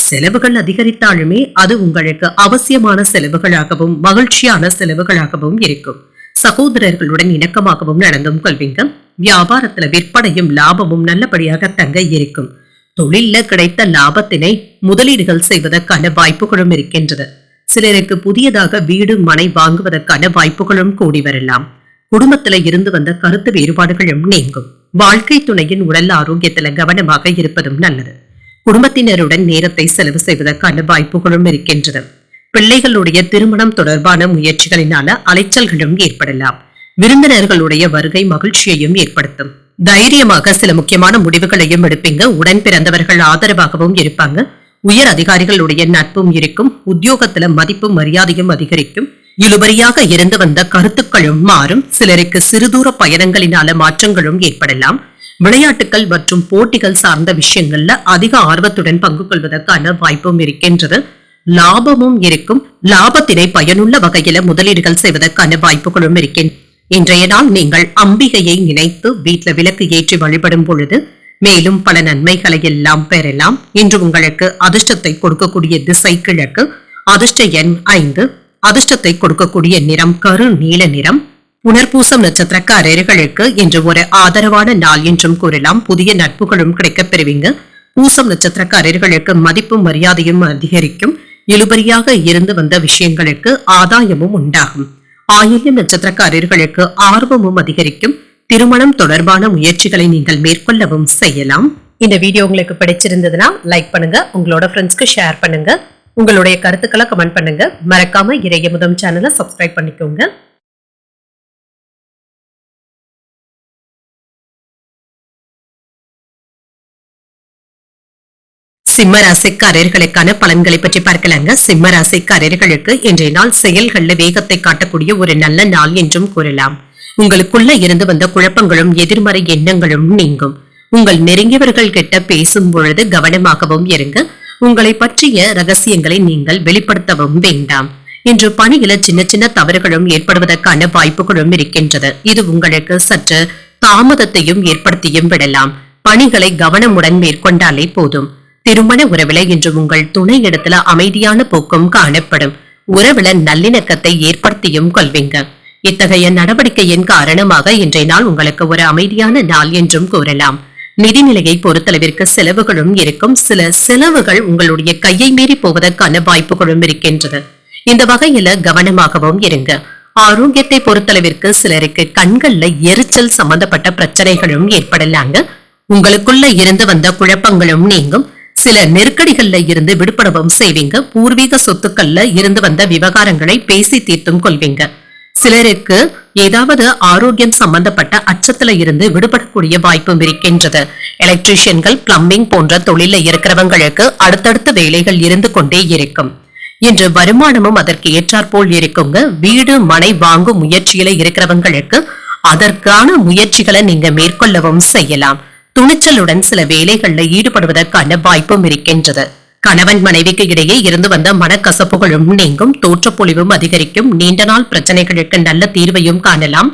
செலவுகள் அதிகரித்தாலுமே அது உங்களுக்கு அவசியமான செலவுகளாகவும் மகிழ்ச்சியான செலவுகளாகவும் இருக்கும். சகோதரர்களுடன் இணக்கமாகவும் நடந்தும் கொள்வீங்க. வியாபாரத்துல விற்பனையும் லாபமும் நல்லபடியாக தங்க இருக்கும். தொழில கிடைத்த லாபத்தினை முதலீடுகள் செய்வதற்கான வாய்ப்புகளும் இருக்கின்றது. சிலருக்கு புதியதாக வீடு மனை வாங்குவதற்கான வாய்ப்புகளும் கூடி வரலாம். குடும்பத்துல இருந்து வந்த கருத்து வேறுபாடுகளும் நீங்கும். வாழ்க்கை துணையின் உடல் ஆரோக்கியத்துல கவனமாக இருப்பதும் நல்லது. குடும்பத்தினருடன் நேரத்தை செலவு செய்வதற்கான வாய்ப்புகளும் இருக்கின்றது. பிள்ளைகளுடைய திருமணம் தொடர்பான முயற்சிகளினால அலைச்சல்களும் ஏற்படலாம். விருந்தினர்களுடைய வருகை மகிழ்ச்சியையும் ஏற்படுத்தும். தைரியமாக சில முக்கியமான முடிவுகளையும் எடுப்பீங்க. உடன் பிறந்தவர்கள் ஆதரவாகவும் இருப்பாங்க. உயர் அதிகாரிகளுடைய நட்பும் இருக்கும். உத்தியோகத்துல மதிப்பும் மரியாதையும் அதிகரிக்கும். இழுபறியாக இருந்து வந்த கருத்துக்களும் மாறும். சிலருக்கு சிறுதூர பயணங்களினால மாற்றங்களும் ஏற்படலாம். விளையாட்டுகள் மற்றும் போட்டிகள் சார்ந்த விஷயங்கள்ல அதிக ஆர்வத்துடன் பங்கு கொள்வதற்கான வாய்ப்பும் இருக்கின்றது. லாபமும் இருக்கும். லாபத்தினை பயனுள்ள வகையில முதலீடுகள் செய்வதற்கான வாய்ப்புகளும் இருக்கின்றன. இன்றைய நாள் நீங்கள் அம்பிகையை நினைத்து வீட்டுல விளக்கு ஏற்றி வழிபடும் பொழுது மேலும் பல நன்மைகளை எல்லாம் பெறலாம். இன்று உங்களுக்கு அதிர்ஷ்டத்தை கொடுக்கக்கூடிய திசை கிழக்கு. அதிர்ஷ்ட எண் 5. அதிர்ஷ்டத்தை கொடுக்கக்கூடிய நிறம் கரு நீல நிறம். புனர்பூசம் நட்சத்திரக்காரர்களுக்கு இன்று ஒரு ஆதரவான நாள் என்றும் கூறலாம். புதிய நட்புகளும் கிடைக்கப் பெறுவீங்க. பூசம் நட்சத்திரக்காரர்களுக்கு மதிப்பும் மரியாதையும் அதிகரிக்கும். இழுபறியாக இருந்து வந்த விஷயங்களுக்கு ஆதாயமும் உண்டாகும். ஆயில்யம் நட்சத்திரக்காரர்களுக்கு ஆர்வமும் அதிகரிக்கும். திருமணம் தொடர்பான முயற்சிகளை நீங்கள் மேற்கொள்ளவும் செய்யலாம். இந்த வீடியோ உங்களுக்கு பிடிச்சிருந்ததுன்னா லைக் பண்ணுங்க. உங்களோட ஃப்ரெண்ட்ஸ்க்கு ஷேர் பண்ணுங்க. உங்களுடைய கருத்துக்களை கமெண்ட் பண்ணுங்க. மறக்காம இறையமுதம் சேனலை சப்ஸ்கிரைப் பண்ணிக்கோங்க. சிம்ம ராசிக்காரர்களுக்கான பலன்களை பற்றி பார்க்கலாங்க. சிம்ம ராசிக்காரர்களுக்கு இன்றைய நாள் செயல்கள்ல வேகத்தை காட்டக்கூடிய ஒரு நல்ல நாள் என்றும் கூறலாம். உங்களுக்குள்ள இருந்து வந்த குழப்பங்களும் எதிர்மறை எண்ணங்களும் நீங்கும். உங்கள் நெருங்கியவர்கள் கிட்ட பேசும் பொழுது கவனமாகவும் இருங்க. உங்களை பற்றிய ரகசியங்களை நீங்கள் வெளிப்படுத்தவும் வேண்டாம். இன்று பணியில சின்ன சின்ன தவறுகளும் ஏற்படுவதற்கான வாய்ப்புகளும் இருக்கின்றது. இது உங்களுக்கு சற்று தாமதத்தையும் ஏற்படுத்தியும் விடலாம். பணிகளை கவனமுடன் மேற்கொண்டாலே போதும். திருமண உறவுல இன்று உங்கள் துணை இடத்துல அமைதியான போக்கும் காணப்படும். உறவுல நல்லிணக்கத்தை ஏற்படுத்தியும் கொள்வீங்க. இத்தகைய நடவடிக்கையின் காரணமாக இன்றைய நாள் உங்களுக்கு ஒரு அமைதியான நாள் என்றும் கூறலாம். நிதிநிலையை பொறுத்தளவிற்கு செலவுகளும் இருக்கும். சில செலவுகள் உங்களுடைய கையை மீறி போவதற்கான வாய்ப்புகளும் இருக்கின்றது. இந்த வகையில கவனமாகவும் இருங்க. ஆரோக்கியத்தை பொறுத்தளவிற்கு சிலருக்கு கண்கள்ல எரிச்சல் சம்பந்தப்பட்ட பிரச்சனைகளும் ஏற்படலாங்க. உங்களுக்குள்ள இருந்து வந்த குழப்பங்களும் நீங்கும். சில நெருக்கடிகள்ல இருந்து விடுபடவும் செய்வீங்க. பூர்வீக சொத்துக்கள்ல இருந்து வந்த விவகாரங்களை பேசி தீர்த்தும் கொள்வீங்க. சிலருக்கு ஏதாவது ஆரோக்கியம் சம்பந்தப்பட்ட அச்சத்துல இருந்து விடுபடக்கூடிய வாய்ப்பும் இருக்கின்றது. எலக்ட்ரீஷியன்கள், பிளம்பிங் போன்ற தொழில இருக்கிறவங்களுக்கு அடுத்தடுத்த வேலைகள் இருந்து கொண்டே இருக்கும். இன்று வருமானமும் அதற்கு ஏற்றாற்போல் இருக்குங்க. வீடு மனை வாங்கும் முயற்சியில இருக்கிறவங்களுக்கு அதற்கான முயற்சிகளை நீங்க மேற்கொள்ளவும் செய்யலாம். துணிச்சலுடன் சில வேலைகள்ல ஈடுபடுவதற்கான வாய்ப்பும் இருக்கின்றது. கணவன் மனைவிக்கு இடையே இருந்து வந்த மனக்கசப்புகளும் நீங்கும். தோற்றப்பொழிவும் அதிகரிக்கும். நீண்ட நாள் பிரச்சனைகளுக்கு நல்ல தீர்வையும் காணலாம்.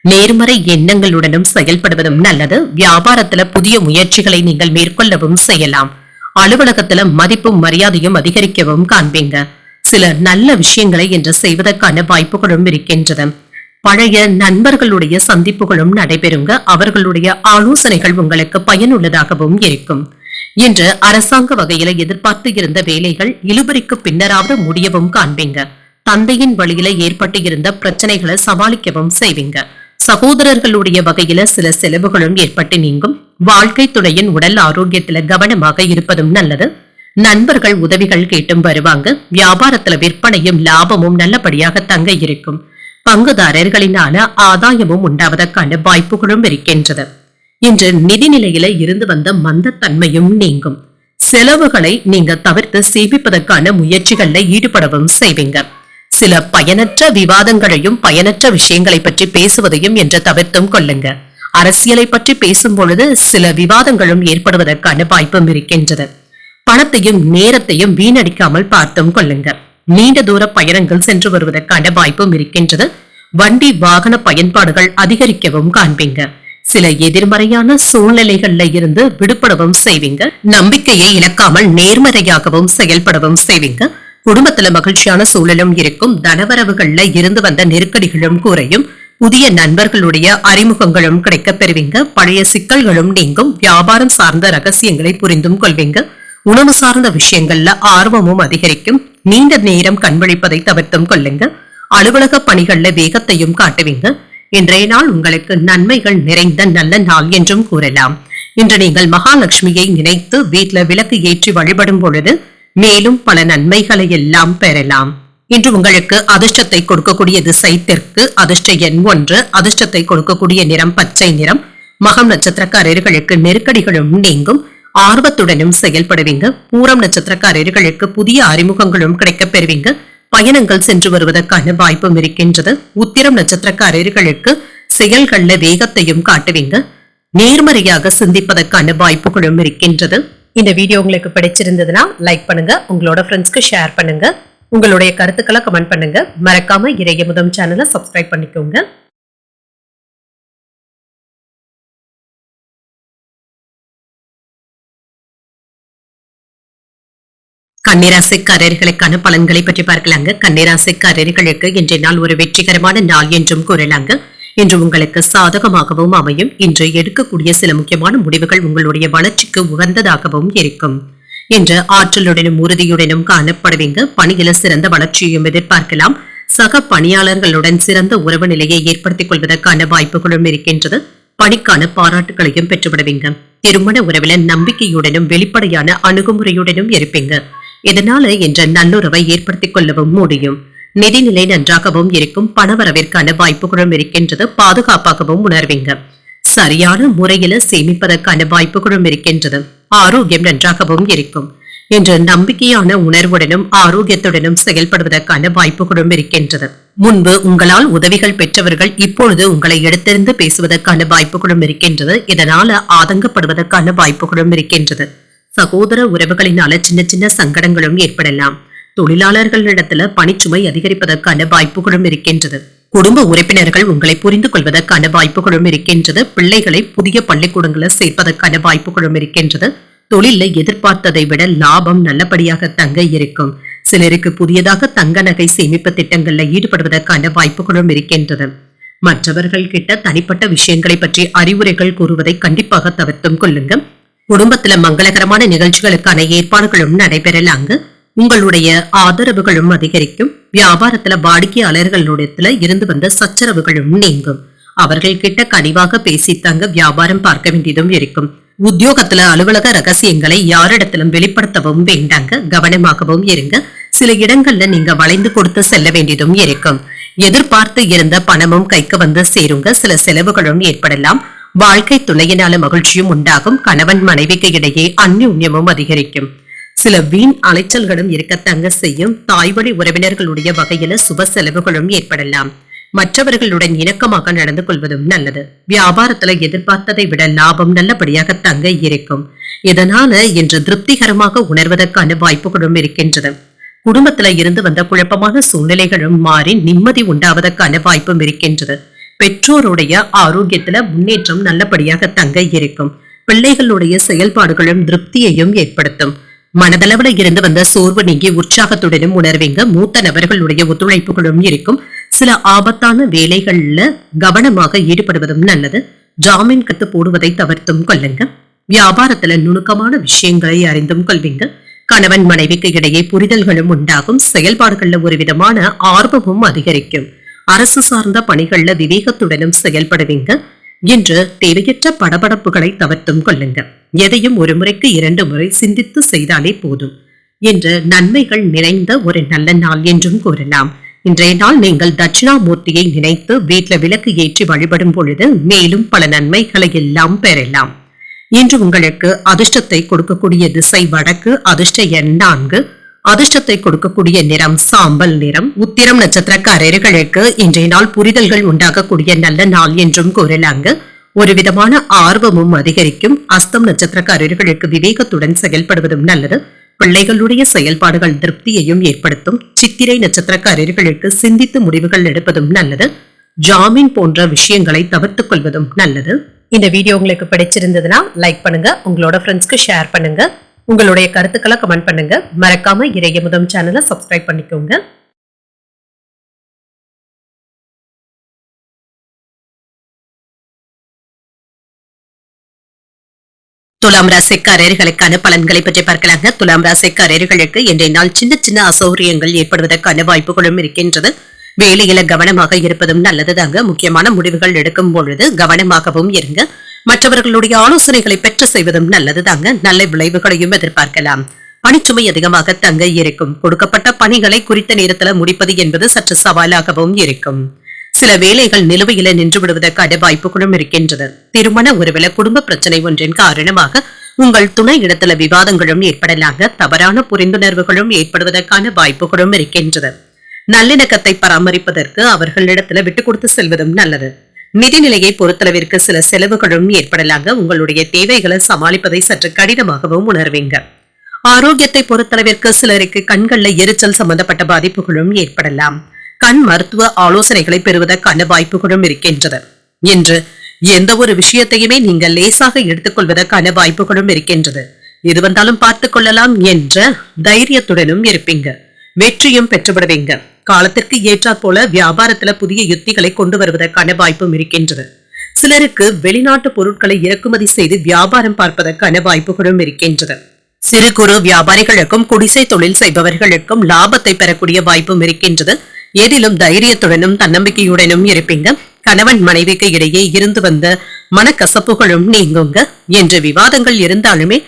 நேர்மறை எண்ணங்களுடனும் செயல்படுவதும் நல்லது. வியாபாரத்துல புதிய முயற்சிகளை நீங்கள் மேற்கொள்ளவும் செய்யலாம். அலுவலகத்துல மதிப்பும் மரியாதையும் அதிகரிக்கவும் காண்பீங்க. சில நல்ல விஷயங்களை இன்று செய்வதற்கான வாய்ப்புகளும் இருக்கின்றது. பழைய நண்பர்களுடைய சந்திப்புகளும் நடைபெறுங்க. அவர்களுடைய ஆலோசனைகள் உங்களுக்கு பயனுள்ளதாகவும் இருக்கும். இன்று அரசாங்க வகையில எதிர்பார்த்து இருந்த வேலைகள் இழுபறிக்கு பின்னராவது முடியவும் காண்பீங்க. தந்தையின் வழியில ஏற்பட்டு இருந்த பிரச்சனைகளை சமாளிக்கவும் செய்வீங்க. சகோதரர்களுடைய வகையில சில செலவுகளும் ஏற்பட்டு நீங்கும். வாழ்க்கை துணையின் உடல் ஆரோக்கியத்துல கவனமாக இருப்பதும் நல்லது. நண்பர்கள் உதவிகள் கேட்டும் வருவாங்க. வியாபாரத்துல விற்பனையும் லாபமும் நல்லபடியாக தங்க இருக்கும். பங்குதாரர்களினால ஆதாயமும் உண்டாவதற்கான வாய்ப்புகளும் இருக்கின்றது. இன்று நிதிநிலையில இருந்து வந்த மந்தத்தன்மையும் நீங்கும். செலவுகளை நீங்க தவிர்த்து சேமிப்பதற்கான முயற்சிகள்ல ஈடுபடவும் செய்வீங்க. சில பயனற்ற விவாதங்களையும் பயனற்ற விஷயங்களை பற்றி பேசுவதையும் என்று தவிர்த்தும் கொள்ளுங்க. அரசியலை பற்றி பேசும் பொழுது சில விவாதங்களும் ஏற்படுவதற்கான வாய்ப்பும் இருக்கின்றது. பணத்தையும் நேரத்தையும் வீணடிக்காமல் பார்த்தும் கொள்ளுங்க. நீண்ட தூர பயணங்கள் சென்று வருவதற்கான வாய்ப்பும் இருக்கின்றது. வண்டி வாகன பயன்பாடுகள் அதிகரிக்கவும் காண்பீங்க. சில எதிர்மறையான சூழ்நிலைகள்ல இருந்து விடுபடவும் செய்வீங்க. நம்பிக்கையை இழக்காமல் நேர்மறையாகவும் செயல்படவும் செய்வீங்க. குடும்பத்துல மகிழ்ச்சியான சூழலும் இருக்கும். தனவரவுகள்ல இருந்து வந்த நெருக்கடிகளும் குறையும். புதிய நண்பர்களுடைய அறிமுகங்களும் கிடைக்க பெறுவீங்க. பழைய சிக்கல்களும் நீங்கும். வியாபாரம் சார்ந்த ரகசியங்களை புரிந்தும் கொள்வீங்க. உணவு சார்ந்த விஷயங்கள்ல ஆர்வமும் அதிகரிக்கும். நீண்ட நேரம் கண்விழிப்பதை தவிர்த்தும் கொள்ளுங்க. அலுவலக பணிகள்ல வேகத்தையும் காட்டுவீங்க. இன்றைய நாள் உங்களுக்கு நன்மைகள் நிறைந்த நல்ல நாள் என்றும் கூறலாம். இன்று நீங்கள் மகாலட்சுமியை நினைத்து வீட்டுல விளக்கு ஏற்றி வழிபடும் பொழுது மேலும் பல நன்மைகளை எல்லாம் பெறலாம். இன்று உங்களுக்கு அதிர்ஷ்டத்தை கொடுக்கக்கூடிய திசை தெற்கு. அதிர்ஷ்ட எண் 1. அதிர்ஷ்டத்தை கொடுக்கக்கூடிய நிறம் பச்சை நிறம். மகம் நட்சத்திரக்காரர்களுக்கு நெருக்கடிகளும் நீங்கும். ஆர்வத்துடனும் செயல்படுவீங்க. பூரம் நட்சத்திரக்காரர்களுக்கு புதிய அறிமுகங்களும் கிடைக்கப் பெறுவீங்க. பயணங்கள் சென்று வருவதற்கான வாய்ப்பும் இருக்கின்றது. உத்திரம் நட்சத்திரக்காரர்களுக்கு செயல்கள்ல வேகத்தையும் காட்டுவீங்க. நேர்மறையாக சிந்திப்பதற்கான வாய்ப்புகளும் இருக்கின்றது. இந்த வீடியோ உங்களுக்கு பிடிச்சிருந்ததுன்னா லைக் பண்ணுங்க. உங்களோட ஃப்ரெண்ட்ஸ்க்கு ஷேர் பண்ணுங்க. உங்களுடைய கருத்துக்களை கமெண்ட் பண்ணுங்க. மறக்காம இறையமுதம் சேனலை சப்ஸ்கிரைப் பண்ணிக்கோங்க. கன்னிராசிக்காரர்களுக்கான பலன்களை பற்றி பார்க்கலாங்க. கன்னிராசிக்காரர்களுக்கு இன்றைய நாள் ஒரு வெற்றிகரமான நாள் என்றும் கூறலாங்க. இன்று உங்களுக்கு சாதகமாகவும் அமையும். இன்று எடுக்கக்கூடிய சில முக்கியமான முடிவுகள் உங்களுடைய வளர்ச்சிக்கு உகந்ததாகவும் இருக்கும். இன்று ஆற்றலுடனும் உறுதியுடனும் காணப்படுவீங்க. பணியில சிறந்த வளர்ச்சியையும் எதிர்பார்க்கலாம். சக பணியாளர்களுடன் சிறந்த உறவு நிலையை ஏற்படுத்திக் கொள்வதற்கான வாய்ப்புகளும் இருக்கின்றது. பணிக்கான பாராட்டுகளையும் பெற்றுவிடுவீங்க. திருமண உறவில நம்பிக்கையுடனும் வெளிப்படையான அணுகுமுறையுடனும் இருப்பீங்க. இதனால என்ற நல்லுறவை ஏற்படுத்திக் கொள்ளவும் முடியும். நிதிநிலை நன்றாகவும் இருக்கும். பணவரவிற்கான வாய்ப்புகளும் இருக்கின்றது. பாதுகாப்பாகவும் உணர்வீங்க. சரியான முறையில சேமிப்பதற்கான வாய்ப்புகளும் இருக்கின்றது. ஆரோக்கியம் நன்றாகவும் இருக்கும். என்று நம்பிக்கையான உணர்வுடனும் ஆரோக்கியத்துடனும் செயல்படுவதற்கான வாய்ப்புகளும் இருக்கின்றது. முன்பு உங்களால் உதவிகள் பெற்றவர்கள் இப்பொழுது உங்களை எடுத்திருந்து பேசுவதற்கான வாய்ப்புகளும் இருக்கின்றது. இதனால ஆதங்கப்படுவதற்கான வாய்ப்புகளும் இருக்கின்றது. சகோதர உறவுகளினால சின்ன சின்ன சங்கடங்களும் ஏற்படலாம். தொழிலாளர்களிடத்துல பணிச்சுமை அதிகரிப்பதற்கான வாய்ப்புகளும் இருக்கின்றது. குடும்ப உறுப்பினர்கள் உங்களை புரிந்து கொள்வதற்கான வாய்ப்புகளும் இருக்கின்றது. பிள்ளைகளை புதிய பள்ளிக்கூடங்களை சேர்ப்பதற்கான வாய்ப்புகளும் இருக்கின்றது. தொழில எதிர்பார்த்ததை விட லாபம் நல்லபடியாக தங்க இருக்கும். சிலருக்கு புதியதாக தங்க நகை சேமிப்பு திட்டங்கள்ல ஈடுபடுவதற்கான வாய்ப்புகளும் இருக்கின்றது. மற்றவர்கள் கிட்ட தனிப்பட்ட விஷயங்களை பற்றி அறிவுரைகள் கூறுவதை கண்டிப்பாக தவிர்த்தும் கொள்ளுங்க. குடும்பத்துல மங்களகரமான நிகழ்ச்சிகளுக்கான ஏற்பாடுகளும் நடைபெறலாங்க. உங்களுடைய ஆதரவுகளும் அதிகரிக்கும். வியாபாரத்துல வாடிக்கையாளர்களுடைய இருந்து வந்த சச்சரவுகளும் நீங்கும். அவர்கள் கிட்ட கனிவாக பேசித்தாங்க வியாபாரம் பார்க்க வேண்டியதும் இருக்கும். உத்தியோகத்துல அலுவலக ரகசியங்களை யாரிடத்திலும் வெளிப்படுத்தவும் வேண்டாங்க. கவனமாகவும் இருங்க. சில இடங்கள்ல நீங்க வளைந்து கொடுத்து செல்ல வேண்டியதும் இருக்கும். எதிர்பார்த்து இருந்த பணமும் கைக்கு வந்து சேருங்க. சில செலவுகளும் ஏற்படலாம். வாழ்க்கை துணையினால மகிழ்ச்சியும் உண்டாகும். கணவன் மனைவிக்கு இடையே அந்யோன்யமும் அதிகரிக்கும். சில வீண் அலைச்சல்களும் இருக்கத்தங்க செய்யும். தாய்வழி உறவினர்களுடைய வகையில சுப செலவுகளும் ஏற்படலாம். மற்றவர்களுடன் இணக்கமாக நடந்து கொள்வதும் நல்லது. வியாபாரத்துல எதிர்பார்த்ததை விட லாபம் நல்லபடியாக தங்க இருக்கும். இதனால இன்று திருப்திகரமாக உணர்வதற்கான வாய்ப்புகளும் இருக்கின்றது. குடும்பத்துல இருந்து வந்த குழப்பமான சூழ்நிலைகளும் மாறி நிம்மதி உண்டாவதற்கான வாய்ப்பும் இருக்கின்றது. பெற்றோருடைய ஆரோக்கியத்துல முன்னேற்றம் நல்லபடியாக தங்க இருக்கும். பிள்ளைகளுடைய செயல்பாடுகளும் திருப்தியையும் ஏற்படுத்தும். மனதளவுல இருந்து வந்த சோர்வு நீங்கி உற்சாகத்துடனும் உணர்வீங்க. மூத்த நபர்களுடைய ஒத்துழைப்புகளும் இருக்கும். சில ஆபத்தான வேலைகள்ல கவனமாக ஈடுபடுவதும் நல்லது. ஜாமீன் கட்டு போடுவதை தவிர்த்தும் கொள்ளுங்க. வியாபாரத்துல நுணுக்கமான விஷயங்களை அறிந்தும் கொள்வீங்க. கணவன் மனைவிக்கு இடையே புரிதல்களும் உண்டாகும். செயல்பாடுகள்ல ஒரு விதமான ஆர்வமும் அதிகரிக்கும். அரசு சார்ந்த பணிகள்ல விவேகத்துடனும் செயல்படுவீங்க. இன்று தேவையற்ற படபடப்புகளை தவிர்த்தும் கொள்ளுங்க. எதையும் ஒரு முறைக்கு 2 முறை சிந்தித்து செய்தாலே போதும். இன்று நன்மைகள் நிறைந்த ஒரு நல்ல நாள் என்றும் கூறலாம். இன்றைய நாள் நீங்கள் தட்சிணாமூர்த்தியை நினைத்து வீட்டில் விளக்கு ஏற்றி வழிபடும் பொழுது மேலும் பல நன்மைகளை எல்லாம் பெறலாம். இன்று உங்களுக்கு அதிர்ஷ்டத்தை கொடுக்கக்கூடிய திசை வடக்கு. அதிர்ஷ்ட எண் 4. அதிர்ஷ்டத்தை கொடுக்கக்கூடிய நிறம் சாம்பல் நிறம். உத்திரம் நட்சத்திரக்காரர்களுக்கு இன்றைய நாள் புரிதல்கள் உண்டாகக்கூடிய நல்ல நாள் என்றும் கூறலாங்க. ஒரு விதமான ஆர்வமும் அதிகரிக்கும். அஸ்தம் நட்சத்திரக்காரர்களுக்கு விவேகத்துடன் செயல்படுவதும் நல்லது. பிள்ளைகளுடைய செயல்பாடுகள் திருப்தியையும் ஏற்படுத்தும். சித்திரை நட்சத்திரக்காரர்களுக்கு சிந்தித்து முடிவுகள் எடுப்பதும் நல்லது. ஜாமீன் போன்ற விஷயங்களை தவிர்த்துக் கொள்வதும் நல்லது. இந்த வீடியோ உங்களுக்கு பிடிச்சிருந்ததுன்னா லைக் பண்ணுங்க, உங்களோட ஃப்ரெண்ட்ஸ்க்கு ஷேர் பண்ணுங்க, உங்களுடைய கருத்துக்களை கமெண்ட் பண்ணுங்க. மறக்காம இறையமுதம் சேனலை சப்ஸ்கிரைப் பண்ணிக்கோங்க. துலாம் ராசிக்காரர்களுக்கான பலன்களை பற்றி பார்க்கலாங்க. துலாம் ராசிக்காரர்களுக்கு இன்றைய நாள் சின்ன சின்ன அசௌகரியங்கள் ஏற்படுவதற்கான வாய்ப்புகளும் இருக்கின்றது. வேலையில கவனமாக இருப்பதும் நல்லதுதாங்க. முக்கியமான முடிவுகள் எடுக்கும் பொழுது கவனமாகவும் இருங்க. மற்றவர்களுடைய ஆலோசனைகளை பெற்று செய்வதும் நல்லதுதாங்க. நல்ல விளைவுகளையும் எதிர்பார்க்கலாம். பணிச்சுமை அதிகமாக தங்க இருக்கும். கொடுக்கப்பட்ட பணிகளை குறித்த நேரத்தில் முடிப்பது என்பது சற்று சவாலாகவும் இருக்கும். சில வேலைகள் நிலுவையில நின்று விடுவதற்கான வாய்ப்புகளும் இருக்கின்றது. திருமண ஒருவேளை குடும்ப பிரச்சனை ஒன்றின் காரணமாக உங்கள் துணை இடத்துல விவாதங்களும் ஏற்படலாங்க. தவறான புரிந்துணர்வுகளும் ஏற்படுவதற்கான வாய்ப்புகளும் இருக்கின்றது. நல்லிணக்கத்தை பராமரிப்பதற்கு அவர்களிடத்துல விட்டுக் கொடுத்து செல்வதும் நல்லது. நிதிநிலையை பொறுத்தளவிற்கு சில செலவுகளும் ஏற்படலாங்க. உங்களுடைய தேவைகளை சமாளிப்பதை சற்று கடினமாகவும் உணர்வீங்க. ஆரோக்கியத்தை பொறுத்தளவிற்கு சிலருக்கு கண்கள்ல எரிச்சல் சம்பந்தப்பட்ட பாதிப்புகளும் ஏற்படலாம். கண் மருத்துவ ஆலோசனைகளை பெறுவதற்கான வாய்ப்புகளும் இருக்கின்றது. என்று எந்த ஒரு விஷயத்தையுமே நீங்கள் லேசாக எடுத்துக்கொள்வதற்கான வாய்ப்புகளும் இருக்கின்றது. எது வந்தாலும் பார்த்துக் கொள்ளலாம் என்ற தைரியத்துடனும் இருப்பீங்க. வெற்றியும் பெற்றுவிடுவீங்க. காலத்திற்கு ஏற்றா போல வியாபாரத்துல புதிய யுத்திகளை கொண்டு வருவதற்கான வாய்ப்பும் இருக்கின்றது. சிலருக்கு வெளிநாட்டு பொருட்களை இறக்குமதி செய்து வியாபாரம் பார்ப்பதற்கான வாய்ப்புகளும் இருக்கின்றது. சிறு குறு வியாபாரிகளுக்கும் குடிசை தொழில் செய்பவர்களுக்கும் லாபத்தை பெறக்கூடிய வாய்ப்பும் இருக்கின்றது. எதிலும் தைரியத்துடனும் தன்னம்பிக்கையுடனும் இருப்பீங்க. கணவன் மனைவிக்கு இடையே இருந்து வந்த மனக்கசப்புகளும் நீங்குங்க. என்று விவாதங்கள் இருந்தாலுமே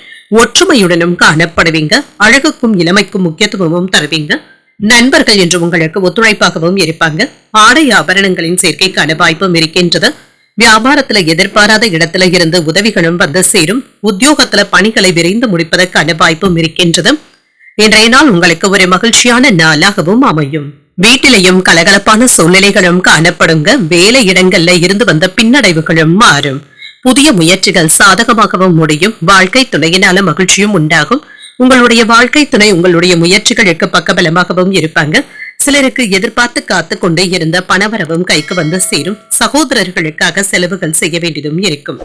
ஒற்றுமையுடனும் காணப்படுவீங்க. அழகுக்கும் இளமைக்கும் முக்கியத்துவமும் தருவீங்க. நண்பர்கள் என்று உங்களுக்கு ஒத்துழைப்பாகவும் இருப்பாங்க. ஆடை ஆபரணங்களின் சேர்க்கைக்கான வாய்ப்பும் இருக்கின்றது. வியாபாரத்துல எதிர்பாராத இடத்துல இருந்து உதவிகளும் வந்து சேரும். உத்தியோகத்துல பணிகளை விரைந்து முடிப்பதற்கான வாய்ப்பும் இருக்கின்றது. இன்றைய நாள் உங்களுக்கு ஒரு மகிழ்ச்சியான நாளாகவும் அமையும். வீட்டிலையும் கலகலப்பான சூழ்நிலைகளும் காணப்படுங்க. வேலை இடங்கள்ல இருந்து வந்த பின்னடைவுகளும் மாறும். புதிய முயற்சிகள் சாதகமாகவும் முடியும். வாழ்க்கை துணையினால மகிழ்ச்சியும் உண்டாகும். உங்களுடைய வாழ்க்கை துணை உங்களுடைய முயற்சிகளுக்கு பக்கபலமாகவும் இருப்பாங்க. சிலருக்கு எதிர்பார்த்து காத்து கொண்டே இருந்த பணவரவும் கைக்கு வந்து சேரும். சகோதரர்களுக்காக செலவுகள் செய்ய வேண்டியதும் இருக்கும்.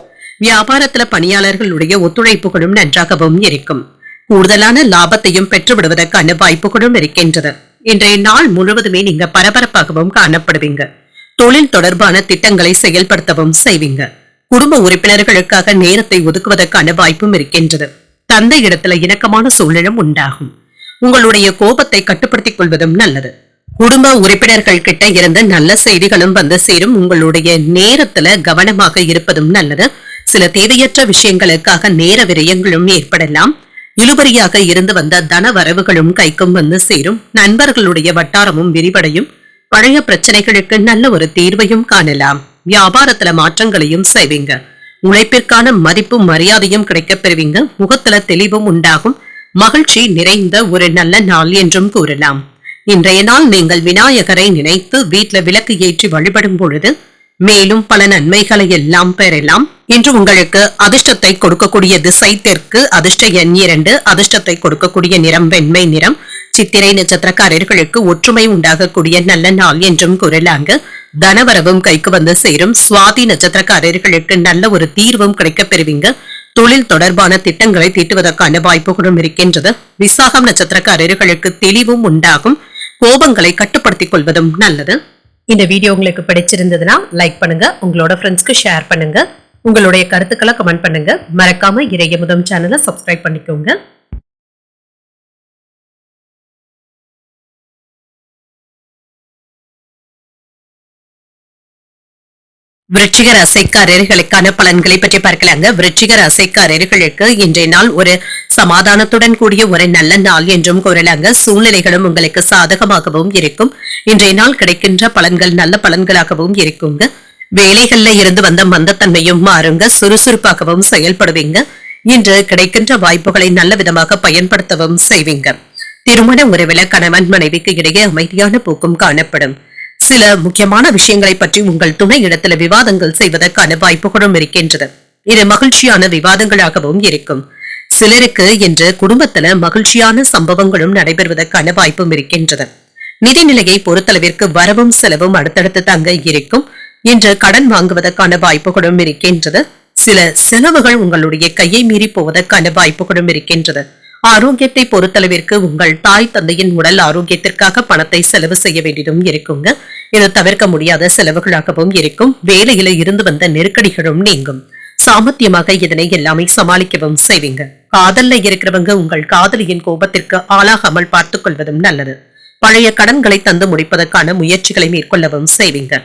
வியாபாரத்துல பணியாளர்களுடைய ஒத்துழைப்புகளும் நன்றாகவும் இருக்கும். கூடுதலான லாபத்தையும் பெற்றுவிடுவதற்கான வாய்ப்புகளும் இருக்கின்றது. இன்றைய நாள் முழுவதுமே நீங்க பரபரப்பாகவும் காணப்படுவீங்க. தொழில் தொடர்பான திட்டங்களை செயல்படுத்தவும் செய்வீங்க. குடும்ப உறுப்பினர்களுக்காக நேரத்தை ஒதுக்குவதற்கான வாய்ப்பும் இருக்கின்றது. தந்தை இடத்துல இணக்கமான சூழலும் உண்டாகும். உங்களுடைய கோபத்தை கட்டுப்படுத்திக் கொள்வதும் நல்லது. குடும்ப உறுப்பினர்கள் கிட்ட இருந்து நல்ல செய்திகளும் வந்து சேரும். உங்களுடைய நேரத்துல கவனமாக இருப்பதும் நல்லது. சில தேவையற்ற விஷயங்களுக்காக நேர விரயங்களும் ஏற்படலாம். இழுபறியாக இருந்து வந்த தன வரவுகளும் கைக்கும் வந்து சேரும். நண்பர்களுடைய வட்டாரமும் விரிவடையும். பழைய பிரச்சனைகளுக்கு நல்ல ஒரு தீர்வையும் காணலாம். வியாபாரத்துல மாற்றங்களையும் செய்வீங்க. உழைப்பிற்கான மதிப்பும் மரியாதையும் கிடைக்கப் பெறுவீங்க. முகத்துல தெளிவும் உண்டாகும். மகிழ்ச்சி நிறைந்த ஒரு நல்ல நாள் என்றும் கூறலாம். இன்றைய நாள் நீங்கள் விநாயகரை நினைத்து வீட்டில் விளக்கு ஏற்றி வழிபடும் பொழுது மேலும் பல நன்மைகளை எல்லாம் பெறலாம். இன்று உங்களுக்கு அதிர்ஷ்டத்தை கொடுக்கக்கூடிய திசை தெற்கு. அதிர்ஷ்ட எண் 2. அதிர்ஷ்டத்தை கொடுக்கக்கூடிய நிறம் வெண்மை நிறம். சித்திரை நட்சத்திரக்காரர்களுக்கு ஒற்றுமை உண்டாகக்கூடிய நல்ல நாள் என்றும் கூறலாங்க. தனவரவும் கைக்கு வந்து சேரும். சுவாதி நட்சத்திரக்காரர்களுக்கு நல்ல ஒரு தீர்வும் கிடைக்கப் பெறுவீங்க. தொழில் தொடர்பான திட்டங்களை தீட்டுவதற்கான வாய்ப்புகளும் இருக்கின்றது. விசாகம் நட்சத்திரக்காரர்களுக்கு தெளிவும் உண்டாகும். கோபங்களை கட்டுப்படுத்திக் கொள்வதும் நல்லது. இந்த வீடியோ உங்களுக்கு பிடிச்சிருந்ததுன்னா லைக் பண்ணுங்க, உங்களோட ஃப்ரெண்ட்ஸ்க்கு ஷேர் பண்ணுங்க, உங்களுடைய கருத்துக்களை கமெண்ட் பண்ணுங்க. மறக்காம இறையமுதம் சேனலை சப்ஸ்கிரைப் பண்ணிக்கோங்க. விருச்சிக ராசிக்காரர்களுக்கான பலன்களை பற்றி பார்க்கலாங்க. விருச்சிக ராசிக்காரர்களுக்கு இன்றைய நாள் ஒரு சமாதானத்துடன் கூடிய ஒரு நல்ல நாள் என்றும் கூறலாங்க. சூழ்நிலைகளும் உங்களுக்கு சாதகமாகவும் இருக்கும். இன்றைய நாள் கிடைக்கின்ற பலன்கள் நல்ல பலன்களாகவும் இருக்குங்க. வேலைகள்ல இருந்து வந்த மந்தத்தன்மையும் மாறுங்க. சுறுசுறுப்பாகவும் செயல்படுவீங்க. இன்று கிடைக்கின்ற வாய்ப்புகளை நல்ல விதமாக பயன்படுத்தவும் செய்வீங்க. திருமண உறவில கணவன் மனைவிக்கு இடையே அமைதியான போக்கும் காணப்படும். சில முக்கியமான விஷயங்களை பற்றி உங்கள் துணை இடத்துல விவாதங்கள் செய்வதற்கான வாய்ப்புகளும் இருக்கின்றது. இது மகிழ்ச்சியான விவாதங்களாகவும் இருக்கும். சிலருக்கு இன்று குடும்பத்துல மகிழ்ச்சியான சம்பவங்களும் நடைபெறுவதற்கான வாய்ப்பும் இருக்கின்றது. நிதிநிலையை பொறுத்தளவிற்கு வரவும் செலவும் அடுத்தடுத்து தங்க இருக்கும். இன்று கடன் வாங்குவதற்கான வாய்ப்புகளும் இருக்கின்றது. சில செலவுகள் உங்களுடைய கையை மீறி போவதற்கான வாய்ப்புகளும் இருக்கின்றது. ஆரோக்கியத்தை பொறுத்தளவிற்கு உங்கள் தாய் தந்தையின் உடல் ஆரோக்கியத்திற்காக பணத்தை செலவு செய்ய வேண்டியதும் இருக்குங்க. இது தவிர்க்க முடியாத செலவுகளாகவும் இருக்கும். வேலையில இருந்து வந்த நெருக்கடிகளும் நீங்கும். சாமர்த்தியமாக இதனை எல்லாமே சமாளிக்கவும் செய்வீங்க. காதல்ல இருக்கிறவங்க உங்கள் காதலியின் கோபத்திற்கு ஆளாகாமல் பார்த்துக் கொள்வதும் நல்லது. பழைய கடன்களை தந்து முடிப்பதற்கான முயற்சிகளை மேற்கொள்ளவும் செய்வீங்க.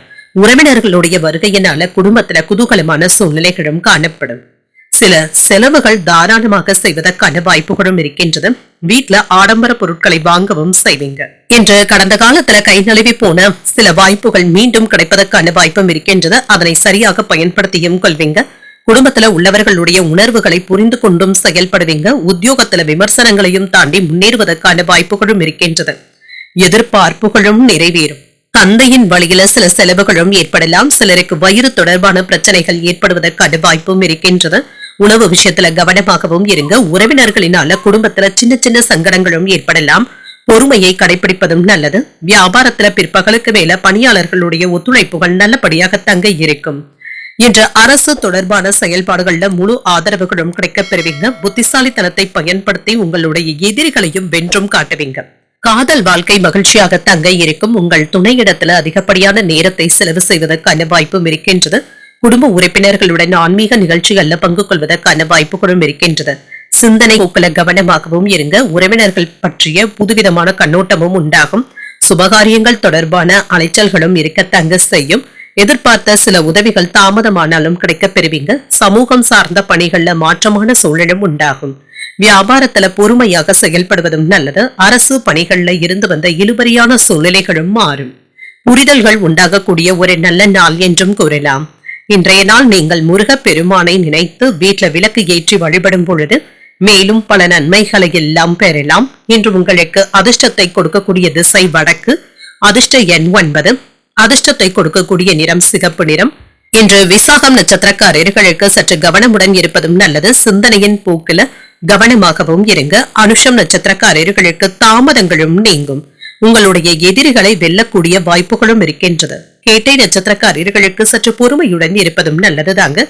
உறவினர்களுடைய வருகையினால குடும்பத்துல குதூகலமான சூழ்நிலைகளும் காணப்படும். சில செலவுகள் தாராளமாக செய்வதற்கான வாய்ப்புகளும் இருக்கின்றது. வீட்டுல ஆடம்பர பொருட்களை வாங்கவும் செய்வீங்க. இன்று கடந்த காலத்துல கை நழுவி போன சில வாய்ப்புகள் மீண்டும் கிடைப்பதற்கான வாய்ப்பும் இருக்கின்றது. அதனை சரியாக பயன்படுத்தியும் கொள்வீங்க. குடும்பத்துல உள்ளவர்களுடைய உணர்வுகளை புரிந்து கொண்டும் செயல்படுவீங்க. உத்தியோகத்துல விமர்சனங்களையும் தாண்டி முன்னேறுவதற்கான வாய்ப்புகளும் இருக்கின்றது. எதிர்பார்ப்புகளும் நிறைவேறும். தந்தையின் வழியில சில செலவுகளும் ஏற்படலாம். சிலருக்கு வயிறு தொடர்பான பிரச்சனைகள் ஏற்படுவதற்கான வாய்ப்பும் இருக்கின்றது. உணவு விஷயத்துல கவனமாகவும் இருங்க. உறவினர்களினால குடும்பத்துல சின்ன சின்ன சங்கடங்களும் ஏற்படலாம். பொறுமையை கடைபிடிப்பதும் நல்லது. வியாபாரத்துல பிற்பகலுக்கு மேல பணியாளர்களுடைய ஒத்துழைப்புகள் நல்லபடியாக தங்க இருக்கும். இன்று அரசு தொடர்பான செயல்பாடுகள்ல முழு ஆதரவுகளும் கிடைக்கப் பெறுவீங்க. புத்திசாலித்தனத்தை பயன்படுத்தி உங்களுடைய எதிரிகளையும் வென்றும் காட்டுவீங்க. காதல் வாழ்க்கை மகிழ்ச்சியாக தங்க இருக்கும். உங்கள் துணையிடத்துல அதிகப்படியான நேரத்தை செலவு செய்வதற்கான வாய்ப்பும் இருக்கின்றது. குடும்ப உறுப்பினர்களுடன் ஆன்மீக நிகழ்ச்சிகள்ல பங்கு கொள்வதற்கான வாய்ப்புகளும் இருக்கின்றது. சிந்தனை போக்குல கவனமாகவும் இருங்க. உறவினர்கள் பற்றிய புதுவிதமான கண்ணோட்டமும் உண்டாகும். சுபகாரியங்கள் தொடர்பான அலைச்சல்களும் இருக்க தங்க செய்யும். எதிர்பார்த்த சில உதவிகள் தாமதமானாலும் கிடைக்கப் பெறுவீங்க. சமூகம் சார்ந்த பணிகள்ல மாற்றமான சூழலும் உண்டாகும். வியாபாரத்துல பொறுமையாக செயல்படுவதும் நல்லது. அரசு பணிகள்ல இருந்து வந்த இழுபறியான சூழ்நிலைகளும் மாறும். புரிதல்கள் உண்டாகக்கூடிய ஒரு நல்ல நாள் என்றும் கூறலாம். இன்றைய நாள் நீங்கள் முருகப் பெருமானை நினைத்து வீட்டுல விளக்கு ஏற்றி வழிபடும் பொழுது மேலும் பல நன்மைகளை எல்லாம் பெறலாம். இன்று உங்களுக்கு அதிர்ஷ்டத்தை கொடுக்கக்கூடிய திசை வடக்கு. அதிர்ஷ்ட எண் 9. அதிர்ஷ்டத்தை கொடுக்கக்கூடிய நிறம் சிகப்பு நிறம். இன்று விசாகம் நட்சத்திரக்காரர்களுக்கு சற்று கவனமுடன் இருப்பதும் நல்லது. சிந்தனையின் போக்குல கவனமாகவும் இருங்க. அனுஷம் நட்சத்திரக்காரர்களுக்கு தாமதங்களும் நீங்கும். உங்களுடைய எதிரிகளை வெல்லக்கூடிய வாய்ப்புகளும் இருக்கின்றது. கேட்டை நட்சத்திரக்காரர்களுக்கு சற்று பொறுமையுடன் இருப்பதும் நல்லதுதாங்க.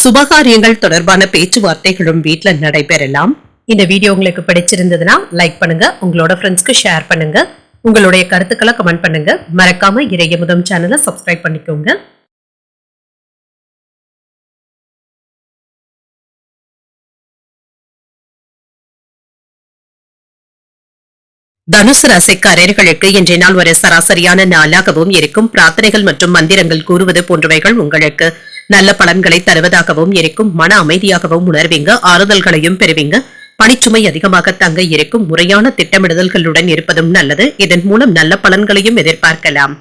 சுபகாரியங்கள் தொடர்பான பேச்சுவார்த்தைகளும் வீட்டுல நடைபெறலாம். இந்த வீடியோ உங்களுக்கு பிடிச்சிருந்ததுன்னா லைக் பண்ணுங்க, உங்களோட ஃப்ரெண்ட்ஸ்க்கு ஷேர் பண்ணுங்க, உங்களுடைய கருத்துக்களை கமெண்ட் பண்ணுங்க. மறக்காம இறையமுதம் சேனலை சப்ஸ்கிரைப் பண்ணிக்கோங்க. தனுசு ராசிக்காரர்களுக்கு இன்றைய நாள் ஒரு சராசரியான நாளாகவும் இருக்கும். பிரார்த்தனைகள் மற்றும் மந்திரங்கள் கூறுவது போன்றவைகள் உங்களுக்கு நல்ல பலன்களை தருவதாகவும் இருக்கும். மன அமைதியாகவும் உணர்வீங்க. ஆறுதல்களையும் பெறுவீங்க. பணிச்சுமை அதிகமாக தங்க இருக்கும். முறையான திட்டமிடுதல்களுடன் இருப்பதும் நல்லது. இதன் மூலம் நல்ல பலன்களையும் எதிர்பார்க்கலாம்.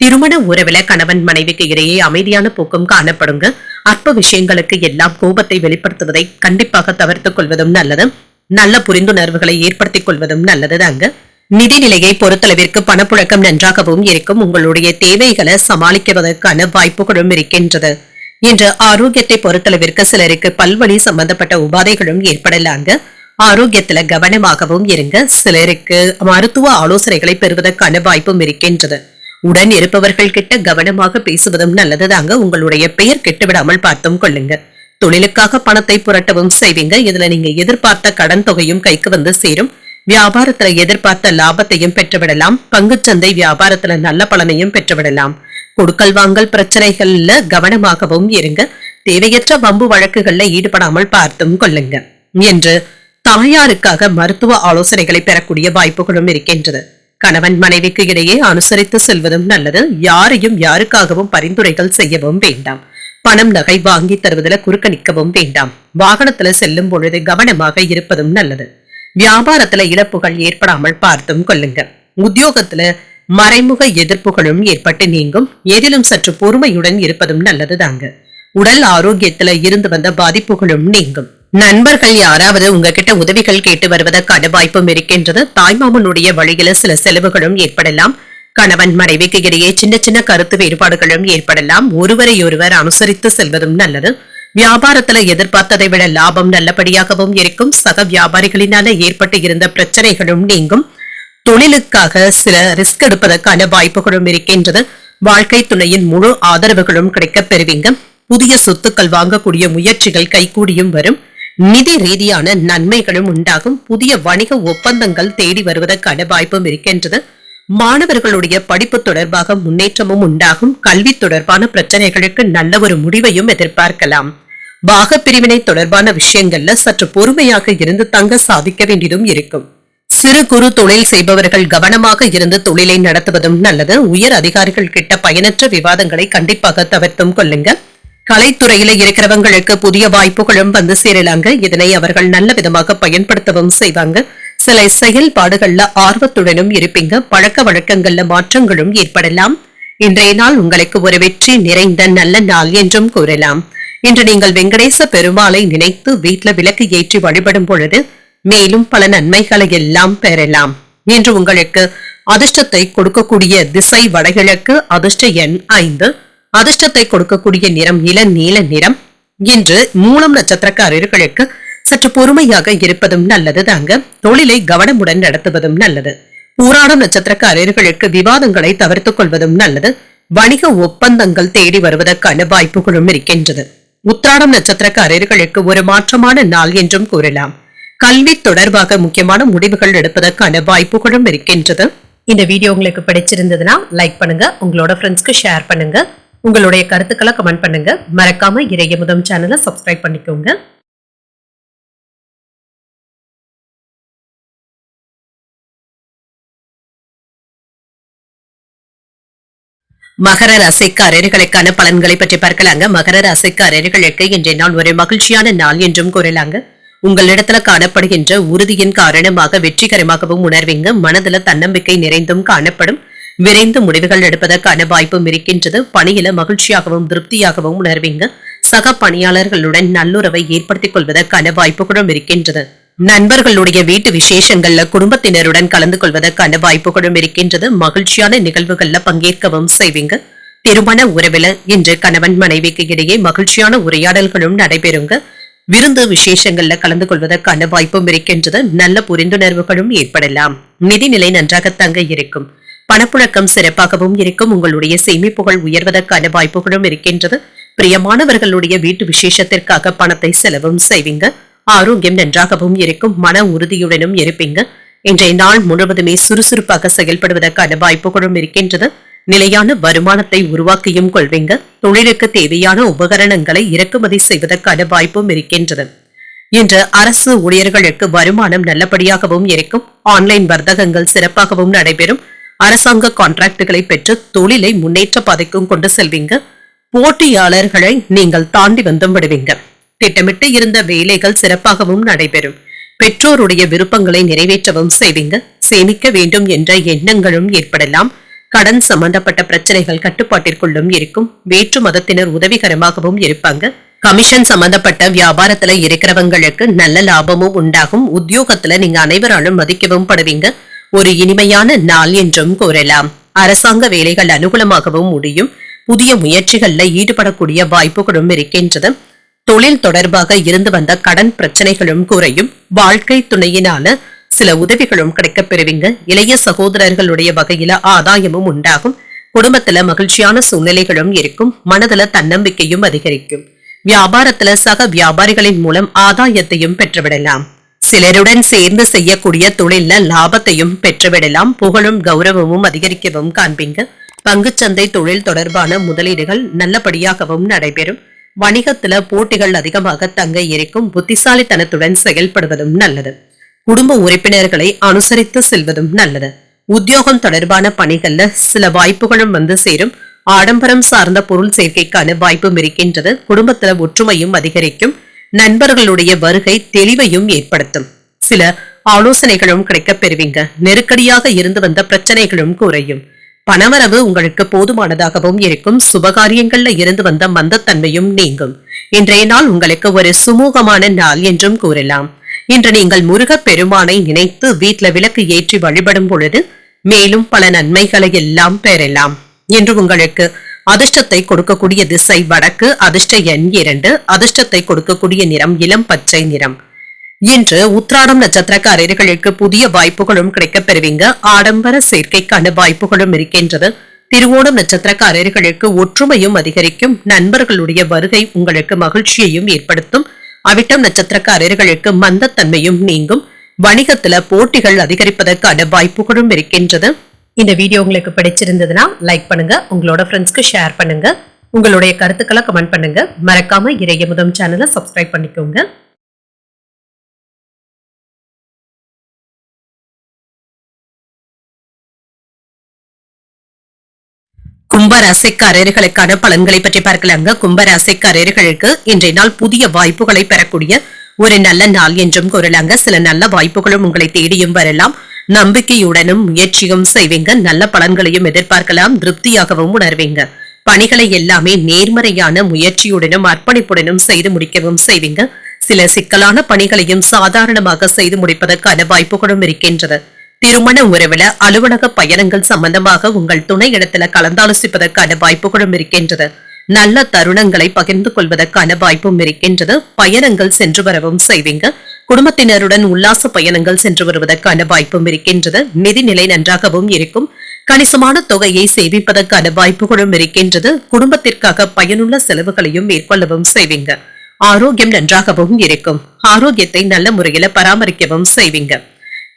திருமண உறவில கணவன் மனைவிக்கு இடையே அமைதியான போக்கும் காணப்படுங்க. அற்ப விஷயங்களுக்கு எல்லாம் கோபத்தை வெளிப்படுத்துவதை கண்டிப்பாக தவிர்த்துக் கொள்வதும் நல்லது. நல்ல புரிந்துணர்வுகளை ஏற்படுத்திக் கொள்வதும் நல்லதுதாங்க. நிதிநிலையை பொறுத்தளவிற்கு பணப்புழக்கம் நன்றாகவும் இருக்கும். உங்களுடைய தேவைகளை சமாளிக்குவதற்கான வாய்ப்புகளும் இருக்கின்றது. இன்று ஆரோக்கியத்தை பொறுத்தளவிற்கு சிலருக்கு பல்வழி சம்பந்தப்பட்ட உபாதைகளும் ஏற்படலாங்க. ஆரோக்கியத்துல கவனமாகவும் இருங்க. சிலருக்கு மருத்துவ ஆலோசனைகளை பெறுவதற்கான வாய்ப்பும் இருக்கின்றது. உடன் இருப்பவர்கள் கிட்ட கவனமாக பேசுவதும் நல்லதுதாங்க. உங்களுடைய பெயர் கெட்டுவிடாமல் பார்த்தும் கொள்ளுங்க. தொழிலுக்காக பணத்தை புரட்டவும் செய்வீங்க. இதுல நீங்க எதிர்பார்த்த கடன் தொகையும் கைக்கு வந்து சேரும். வியாபாரத்துல எதிர்பார்த்த லாபத்தையும் பெற்றுவிடலாம். பங்குச்சந்தை வியாபாரத்துல நல்ல பலனையும் பெற்றுவிடலாம். கொடுக்கல் வாங்கல் பிரச்சனைகள்ல கவனமாகவும் இருங்க. தேவையற்ற வம்பு வழக்குகள்ல ஈடுபடாமல் பார்த்தும் கொள்ளுங்க என்று தாயாருக்காக மருத்துவ ஆலோசனைகளை பெறக்கூடிய வாய்ப்புகளும் இருக்கின்றது. கணவன் மனைவிக்கு இடையே அனுசரித்து செல்வதும் நல்லது. யாரையும் யாருக்காகவும் பரிந்துரைகள் செய்யவும் வேண்டாம். பணம் நகை வாங்கி தருவதில் குறுக்க நிற்கவும் வேண்டாம். வாகனத்துல செல்லும் பொழுது கவனமாக இருப்பதும் நல்லது. வியாபாரத்துல இழப்புகள் ஏற்படாமல் பார்த்தும் கொள்ளுங்க. உத்தியோகத்துல மறைமுக எதிர்ப்புகளும் ஏற்பட்டு நீங்கும். எதிலும் சற்று பொறுமையுடன் இருப்பதும் நல்லதுதாங்க. உடல் ஆரோக்கியத்துல இருந்து வந்த பாதிப்புகளும் நீங்கும். நண்பர்கள் யாராவது உங்ககிட்ட உதவிகள் கேட்டு வருவதற்கான வாய்ப்பும் இருக்கின்றது. தாய்மாமனுடைய வழியில சில செலவுகளும் ஏற்படலாம். கணவன் மனைவிக்கு இடையே சின்ன சின்ன கருத்து வேறுபாடுகளும் ஏற்படலாம். ஒருவரையொருவர் அனுசரித்து செல்வதும் நல்லது. வியாபாரத்துல எதிர்பார்த்ததை விட லாபம் நல்லபடியாகவும் இருக்கும். சக வியாபாரிகளினால ஏற்பட்டு இருந்த பிரச்சனைகளும் நீங்கும். தொழிலுக்காக சில ரிஸ்க் எடுப்பதற்கான வாய்ப்புகளும் இருக்கின்றது. வாழ்க்கை துணையின் முழு ஆதரவுகளும் கிடைக்கப் பெறுவீங்க. புதிய சொத்துக்கள் வாங்கக்கூடிய முயற்சிகள் கைகூடியும் வரும். நிதி ரீதியான நன்மைகளும் உண்டாகும். புதிய வணிக ஒப்பந்தங்கள் தேடி வருவதற்கான வாய்ப்பும் இருக்கின்றது. மாணவர்களுடைய படிப்பு தொடர்பாக முன்னேற்றமும் உண்டாகும். கல்வி தொடர்பான பிரச்சனைகளுக்கு நல்ல ஒரு முடிவையும் எதிர்பார்க்கலாம். பாக பிரிவினை தொடர்பான விஷயங்கள்ல சற்று பொறுமையாக இருந்து தங்க சாதிக்க வேண்டியதும் இருக்கும். சிறு குறு தொழில் செய்பவர்கள் கவனமாக இருந்து தொழிலை நடத்துவதும் நல்லது. உயர் அதிகாரிகள் கிட்ட பயனற்ற விவாதங்களை கண்டிப்பாக தவிர்த்தும் கொள்ளுங்க. கலைத்துறையில இருக்கிறவங்களுக்கு புதிய வாய்ப்புகளும் வந்து சேரலாங்க. இதனை அவர்கள் நல்ல விதமாக பயன்படுத்தவும் செய்வாங்க. சில செயல்பாடுகள்ல ஆர்வத்துடனும் இருப்பீங்க. பழக்க வழக்கங்கள்ல மாற்றங்களும் ஏற்படலாம். இன்றைய நாள் உங்களுக்கு ஒரு வெற்றி நிறைந்த நல்ல நாள் என்றும் கூறலாம். இன்று நீங்கள் வெங்கடேச பெருமாளை நினைத்து வீட்டுல விளக்கு ஏற்றி வழிபடும் பொழுது மேலும் பல நன்மைகளை எல்லாம் பெறலாம். இன்று உங்களுக்கு அதிர்ஷ்டத்தை கொடுக்கக்கூடிய திசை வடகிழக்கு. அதிர்ஷ்ட எண் 5. அதிர்ஷ்டத்தை கொடுக்கக்கூடிய நிறம் இளநீல நிறம். இன்று மூலம் நட்சத்திரக்காரர்களுக்கு சற்று பொறுமையாக இருப்பதும் நல்லது தாங்க. தொழிலை கவனமுடன் நடத்துவதும் நல்லது. பூராடம் நட்சத்திரக்காரர்களுக்கு விவாதங்களை தவிர்த்துக் கொள்வதும் நல்லது. வணிக ஒப்பந்தங்கள் தேடி வருவதற்கான வாய்ப்புகளும் இருக்கின்றது. உத்திராடம் நட்சத்திரக்காரர்களுக்கு ஒரு மாற்றமான நாள் என்றும் கூறலாம். கல்வி தொடர்பாக முக்கியமான முடிவுகள் எடுப்பதற்கான வாய்ப்புகளும் இருக்கின்றது. இந்த வீடியோ உங்களுக்கு பிடிச்சிருந்ததுன்னா லைக் பண்ணுங்க. உங்களோட ஃப்ரெண்ட்ஸ்க்கு ஷேர் பண்ணுங்க. உங்களுடைய கருத்துக்களை கமெண்ட் பண்ணுங்க. மறக்காம இறையமுதம் சேனலை சப்ஸ்கிரைப் பண்ணிக்கோங்க. மகர ராசிக்காரர்களுக்கான பலன்களை பற்றி பார்க்கலாங்க. மகர ராசிக்காரர்களுக்கு இன்றைய நாள் ஒரு மகிழ்ச்சியான நாள் என்றும் கூறலாங்க. உங்களிடத்துல காணப்படுகின்ற உறுதியின் காரணமாக வெற்றிகரமாகவும் உணர்வீங்க. மனதுல தன்னம்பிக்கை நிறைந்தும் காணப்படும். விரைந்து முடிவுகள் எடுப்பதற்கான வாய்ப்பும் இருக்கின்றது. பணியில மகிழ்ச்சியாகவும் திருப்தியாகவும் உணர்வீங்க. சக பணியாளர்களுடன் நல்லுறவை ஏற்படுத்திக் கொள்வதற்கான வாய்ப்புகளும் இருக்கின்றது. நண்பர்களுடைய வீட்டு விசேஷங்கள்ல குடும்பத்தினருடன் கலந்து கொள்வதற்கான வாய்ப்புகளும் இருக்கின்றது. மகிழ்ச்சியான நிகழ்வுகள்ல பங்கேற்கவும் செய்வீங்க. திருமண உறவில இன்று கணவன் மனைவிக்கு இடையே மகிழ்ச்சியான உரையாடல்களும் நடைபெறுங்க. விருந்து விசேஷங்கள்ல கலந்து கொள்வதற்கான வாய்ப்பும் இருக்கின்றது. நல்ல புரிந்துணர்வுகளும் ஏற்படலாம். நிதிநிலை நன்றாக தங்க இருக்கும். பணப்புழக்கம் சிறப்பாகவும் இருக்கும். உங்களுடைய சேமிப்புகள் உயர்வதற்கான வாய்ப்புகளும் இருக்கின்றது. பிரியமானவர்களுடைய வீட்டு விசேஷத்திற்காக பணத்தை செலவும் செய்வீங்க. ஆரோக்கியம் நன்றாகவும் இருக்கும். மன உறுதியுடனும் இருப்பீங்க. இன்றைய நாள் முழுவதுமே சுறுசுறுப்பாக செயல்படுவதற்கான வாய்ப்புகளும் இருக்கின்றது. நிலையான வருமானத்தை உருவாக்கியும் கொள்வீங்க. தொழிலுக்கு தேவையான உபகரணங்களை இறக்குமதி செய்வதற்கான வாய்ப்பும் இருக்கின்றது. இன்று அரசு ஊழியர்களுக்கு வருமானம் நல்லபடியாகவும் இருக்கும். ஆன்லைன் வர்த்தகங்கள் சிறப்பாகவும் நடைபெறும். அரசாங்க கான்ட்ராக்டுகளை பெற்று தொழிலை முன்னேற்ற பாதைக்கும் கொண்டு செல்வீங்க. போட்டியாளர்களை நீங்கள் தாண்டி வந்தும் விடுவீங்க. திட்டமிட்டு இருந்த வேலைகள் சிறப்பாகவும் நடைபெறும். பெற்றோருடைய விருப்பங்களை நிறைவேற்றவும் செய்வீங்க. சேமிக்க வேண்டும் என்ற எண்ணங்களும் ஏற்படலாம். கடன் சம்பந்தப்பட்ட பிரச்சனைகள் கட்டுப்பாட்டிற்குள்ளும் இருக்கும். வேற்று மதத்தினர் உதவிகரமாகவும் இருப்பாங்க. கமிஷன் சம்பந்தப்பட்ட வியாபாரத்துல இருக்கிறவங்களுக்கு நல்ல லாபமும் உண்டாகும். உத்தியோகத்துல நீங்க அனைவராலும் மதிக்கவும் படுவீங்க. ஒரு இனிமையான நாள் என்றும் கூறலாம். அரசாங்க வேலைகள் அனுகூலமாகவும் முடியும். புதிய முயற்சிகள்ல ஈடுபடக்கூடிய வாய்ப்புகளும் இருக்கின்றது. தொழில் தொடர்பாக இருந்து வந்த கடன் பிரச்சனைகளும் குறையும். வாழ்க்கை துணையினால சில உதவிகளும் கிடைக்கப் பெறுவீங்க. இளைய சகோதரர்களுடைய வகையில ஆதாயமும் உண்டாகும். குடும்பத்துல மகிழ்ச்சியான சூழ்நிலைகளும் இருக்கும். மனதுல தன்னம்பிக்கையும் அதிகரிக்கும். வியாபாரத்துல சக வியாபாரிகளின் மூலம் ஆதாயத்தையும் பெற்றுவிடலாம். சிலருடன் சேர்ந்து செய்யக்கூடிய தொழில்ல லாபத்தையும் பெற்றுவிடலாம். புகழும் கௌரவமும் அதிகரிக்கவும் காண்பீங்க. பங்குச்சந்தை தொழில் தொடர்பான முதலீடுகள் நல்லபடியாகவும் நடைபெறும். வணிகத்துல போட்டிகள் அதிகமாக தங்க இருக்கும். புத்திசாலித்தனத்துடன் செயல்படுவதும் நல்லது. குடும்ப உறுப்பினர்களை அனுசரித்து செல்வதும் நல்லது. உத்தியோகம் தொடர்பான பணிகள்ல சில வாய்ப்புகளும் வந்து சேரும். ஆடம்பரம் சார்ந்த பொருள் சேர்க்கைக்கான வாய்ப்பும் இருக்கின்றது. குடும்பத்துல ஒற்றுமையும் அதிகரிக்கும். நண்பர்களுடைய வருகை தெளிவையும் ஏற்படுத்தும். சில ஆலோசனைகளும் கிடைக்கப் பெறுவீங்க. நெருக்கடியாக இருந்து வந்த பிரச்சனைகளும் குறையும். பணவரவு உங்களுக்கு போதுமானதாகவும் இருக்கும். சுபகாரியங்கள்ல இருந்து வந்த மந்தத்தன்மையும் நீங்கும். இன்றைய நாள் உங்களுக்கு ஒரு சுமூகமான நாள் என்றும் கூறலாம். இன்று நீங்கள் முருகப் பெருமானை நினைத்து வீட்டுல விளக்கு ஏற்றி வழிபடும் பொழுது மேலும் பல நன்மைகளை எல்லாம் பெறலாம். இன்று உங்களுக்கு அதிர்ஷ்டத்தை கொடுக்கக்கூடிய திசை வடக்கு. அதிர்ஷ்ட எண் 2. அதிர்ஷ்டத்தை கொடுக்கக்கூடிய நிறம் இளம் பச்சை நிறம். இன்று உத்திராடம் நட்சத்திரக்காரர்களுக்கு புதிய வாய்ப்புகளும் கிடைக்கப் பெறுவீங்க. ஆடம்பர சேர்க்கைக்கான வாய்ப்புகளும் இருக்கின்றது. திருவோணம் நட்சத்திரக்காரர்களுக்கு ஒற்றுமையும் அதிகரிக்கும். நண்பர்களுடைய வருகை உங்களுக்கு மகிழ்ச்சியையும் ஏற்படுத்தும். அவிட்டம் நட்சத்திரக்காரர்களுக்கு மந்தத்தன்மையும் நீங்கும். வணிகத்துல போட்டிகள் அதிகரிப்பதற்கான வாய்ப்புகளும் இருக்கின்றது. இந்த வீடியோ உங்களுக்கு பிடிச்சிருந்ததுன்னா லைக் பண்ணுங்க. உங்களோட ஃப்ரெண்ட்ஸ்க்கு ஷேர் பண்ணுங்க. உங்களுடைய கருத்துக்களை கமெண்ட் பண்ணுங்க. மறக்காம இறையமுதம் சேனலை சப்ஸ்கிரைப் பண்ணிக்கோங்க. கும்பராசிக்காரர்களுக்கான பலன்களை பற்றி பார்க்கலாங்க. கும்பராசிக்காரர்களுக்கு இன்றைய நாள் புதிய வாய்ப்புகளை பெறக்கூடிய ஒரு நல்ல நாள் என்றும் கூறலாங்க. சில நல்ல வாய்ப்புகளும் உங்களை தேடியும் வரலாம். நம்பிக்கையுடனும் முயற்சியும் செய்வீங்க. நல்ல பலன்களையும் எதிர்பார்க்கலாம். திருப்தியாகவும் உணர்வீங்க. பணிகளை எல்லாமே நேர்மறையான முயற்சியுடனும் அர்ப்பணிப்புடனும் செய்து முடிக்கவும் செய்வீங்க. சில சிக்கலான பணிகளையும் சாதாரணமாக செய்து முடிப்பதற்கான வாய்ப்புகளும் இருக்கின்றது. திருமண உறவுல அலுவலக பயணங்கள் சம்பந்தமாக உங்கள் துணை இடத்துல கலந்தாலோசிப்பதற்கான வாய்ப்புகளும் இருக்கின்றது. நல்ல தருணங்களை பகிர்ந்து கொள்வதற்கான வாய்ப்பும் இருக்கின்றது. பயணங்கள் சென்று வரவும் செய்வீங்க. குடும்பத்தினருடன் உல்லாச பயணங்கள் சென்று வருவதற்கான வாய்ப்பும் இருக்கின்றது. நிதிநிலை நன்றாகவும் இருக்கும். கணிசமான தொகையை சேமிப்பதற்கான வாய்ப்புகளும் இருக்கின்றது. குடும்பத்திற்காக பயனுள்ள செலவுகளையும் மேற்கொள்ளவும் செய்வீங்க. ஆரோக்கியம் நன்றாகவும் இருக்கும். ஆரோக்கியத்தை நல்ல முறையில பராமரிக்கவும் செய்வீங்க.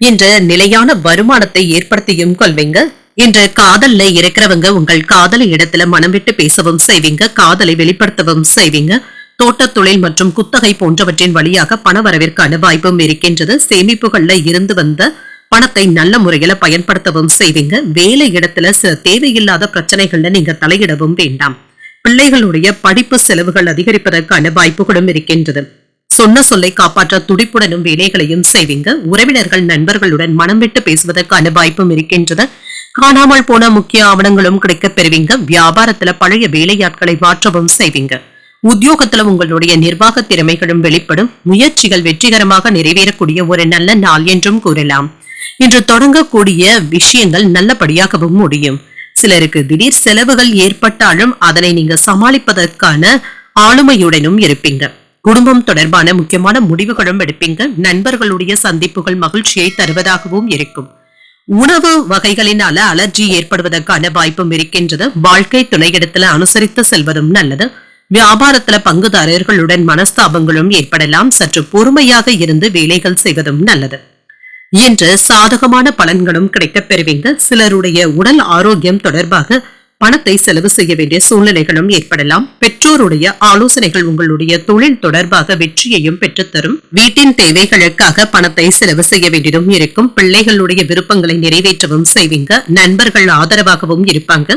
இன்று நிலையான வருமானத்தை ஏற்படுத்தியும் கொள்வீங்க. இன்று காதல்ல இருக்கிறவங்க உங்கள் காதலை இடத்துல மனம் விட்டு பேசவும் செய்வீங்க. காதலை வெளிப்படுத்தவும் செய்வீங்க. தோட்ட தொழில் மற்றும் குத்தகை போன்றவற்றின் வழியாக பண வரவிற்கான வாய்ப்பும் இருக்கின்றது. சேமிப்புகள்ல இருந்து வந்த பணத்தை நல்ல முறையில பயன்படுத்தவும் செய்வீங்க. வேலை இடத்துல சில தேவையில்லாத பிரச்சனைகள்ல நீங்க தலையிடவும் வேண்டாம். பிள்ளைகளுடைய படிப்பு செலவுகள் அதிகரிப்பதற்கான வாய்ப்புகளும் இருக்கின்றது. சொன்ன சொல்லை காப்பாற்ற துடிப்புடனும் வேலைகளையும் செய்வீங்க. உறவினர்கள் நண்பர்களுடன் மனம் விட்டு பேசுவதற்கான வாய்ப்பும் இருக்கின்றது. காணாமல் போன முக்கிய ஆவணங்களும் கிடைக்கப் பெறுவீங்க. வியாபாரத்துல பழைய வேலையாட்களை மாற்றவும் செய்வீங்க. உத்தியோகத்துல உங்களுடைய நிர்வாக திறமைகளும் வெளிப்படும். முயற்சிகள் வெற்றிகரமாக நிறைவேறக்கூடிய ஒரு நல்ல நாள் என்றும் கூறலாம். இன்று தொடங்கக்கூடிய விஷயங்கள் நல்லபடியாகவும் முடியும். சிலருக்கு திடீர் செலவுகள் ஏற்பட்டாலும் அதனை நீங்க சமாளிப்பதற்கான ஆளுமையுடனும் இருப்பீங்க. குடும்பம் தொடர்பான முக்கியமான முடிவுகளும் எடுப்பீங்க. நண்பர்களுடைய சந்திப்புகள் மகிழ்ச்சியை தருவதாகவும் இருக்கும். உணவு வகைகளினால அலர்ஜி ஏற்படுவதற்கான வாய்ப்பும் இருக்கின்றது. வாழ்க்கை துணையிடத்துல அனுசரித்து செல்வதும் நல்லது. வியாபாரத்துல பங்குதாரர்களுடன் மனஸ்தாபங்களும் ஏற்படலாம். சற்று பொறுமையாக இருந்து வேலைகள் செய்வதும் நல்லது. இன்று சாதகமான பலன்களும் கிடைக்கப் பெறுவீங்க. சிலருடைய உடல் ஆரோக்கியம் தொடர்பாக பணத்தை செலவு செய்ய வேண்டிய சூழ்நிலைகளும் ஏற்படலாம். பெற்றோருடைய ஆலோசனைகள் உங்களுடைய தொழில் தொடர்பாக வெற்றியையும் பெற்றுத்தரும். வீட்டின் தேவைகளுக்காக பணத்தை செலவு செய்ய வேண்டியதும் இருக்கும். பிள்ளைகளுடைய விருப்பங்களை நிறைவேற்றவும் செய்வீங்க. நண்பர்கள் ஆதரவாகவும் இருப்பாங்க.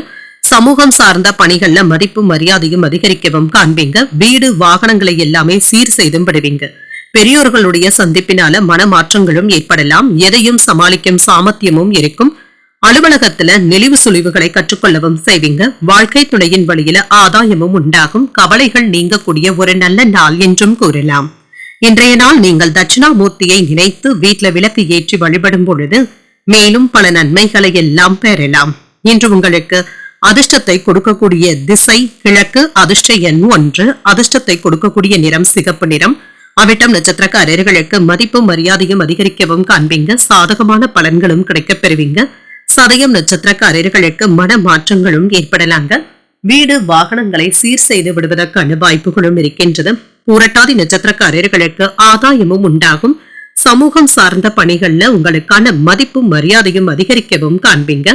சமூகம் சார்ந்த பணிகள்ல மதிப்பு மரியாதையும் அதிகரிக்கவும் காண்பீங்க. வீடு வாகனங்களை எல்லாமே சீர் செய்தும் விடுவீங்க. பெரியோர்களுடைய சந்திப்பினால மனமாற்றங்களும் ஏற்படலாம். எதையும் சமாளிக்கும் சாமர்த்தியமும் இருக்கும். அலுவலகத்துல நெளிவு சுழிவுகளை கற்றுக்கொள்ளவும் செய்வீங்க. வாழ்க்கை துணையின் வழியில ஆதாயமும் உண்டாகும். கவலைகள் நீங்கக்கூடிய ஒரு நல்ல நாள் என்றும் கூறலாம். இன்றைய நாள் நீங்கள் தட்சிணாமூர்த்தியை நினைத்து வீட்டுல விளக்கு ஏற்றி வழிபடும் பொழுது மேலும் பல நன்மைகளை எல்லாம் பெறலாம். இன்று உங்களுக்கு அதிர்ஷ்டத்தை கொடுக்கக்கூடிய திசை கிழக்கு. அதிர்ஷ்ட எண் 1. அதிர்ஷ்டத்தை கொடுக்கக்கூடிய நிறம் சிகப்பு நிறம். அவிட்டம் நட்சத்திரக்காரர்களுக்கு மதிப்பு மரியாதையும் அதிகரிக்கவும் காண்பீங்க. சாதகமான பலன்களும் கிடைக்கப் பெறுவீங்க. சதயம் நட்சத்திரக்காரர்களுக்கு மன மாற்றங்களும் ஏற்படலாங்க. வீடு வாகனங்களை சீர் செய்து விடுவதற்கான வாய்ப்புகளும் இருக்கின்றது. பூரட்டாதி நட்சத்திரக்காரர்களுக்கு ஆதாயமும் உண்டாகும். சமூகம் சார்ந்த பணிகள்ல உங்களுக்கான மதிப்பும் மரியாதையும் அதிகரிக்கவும் காண்பீங்க.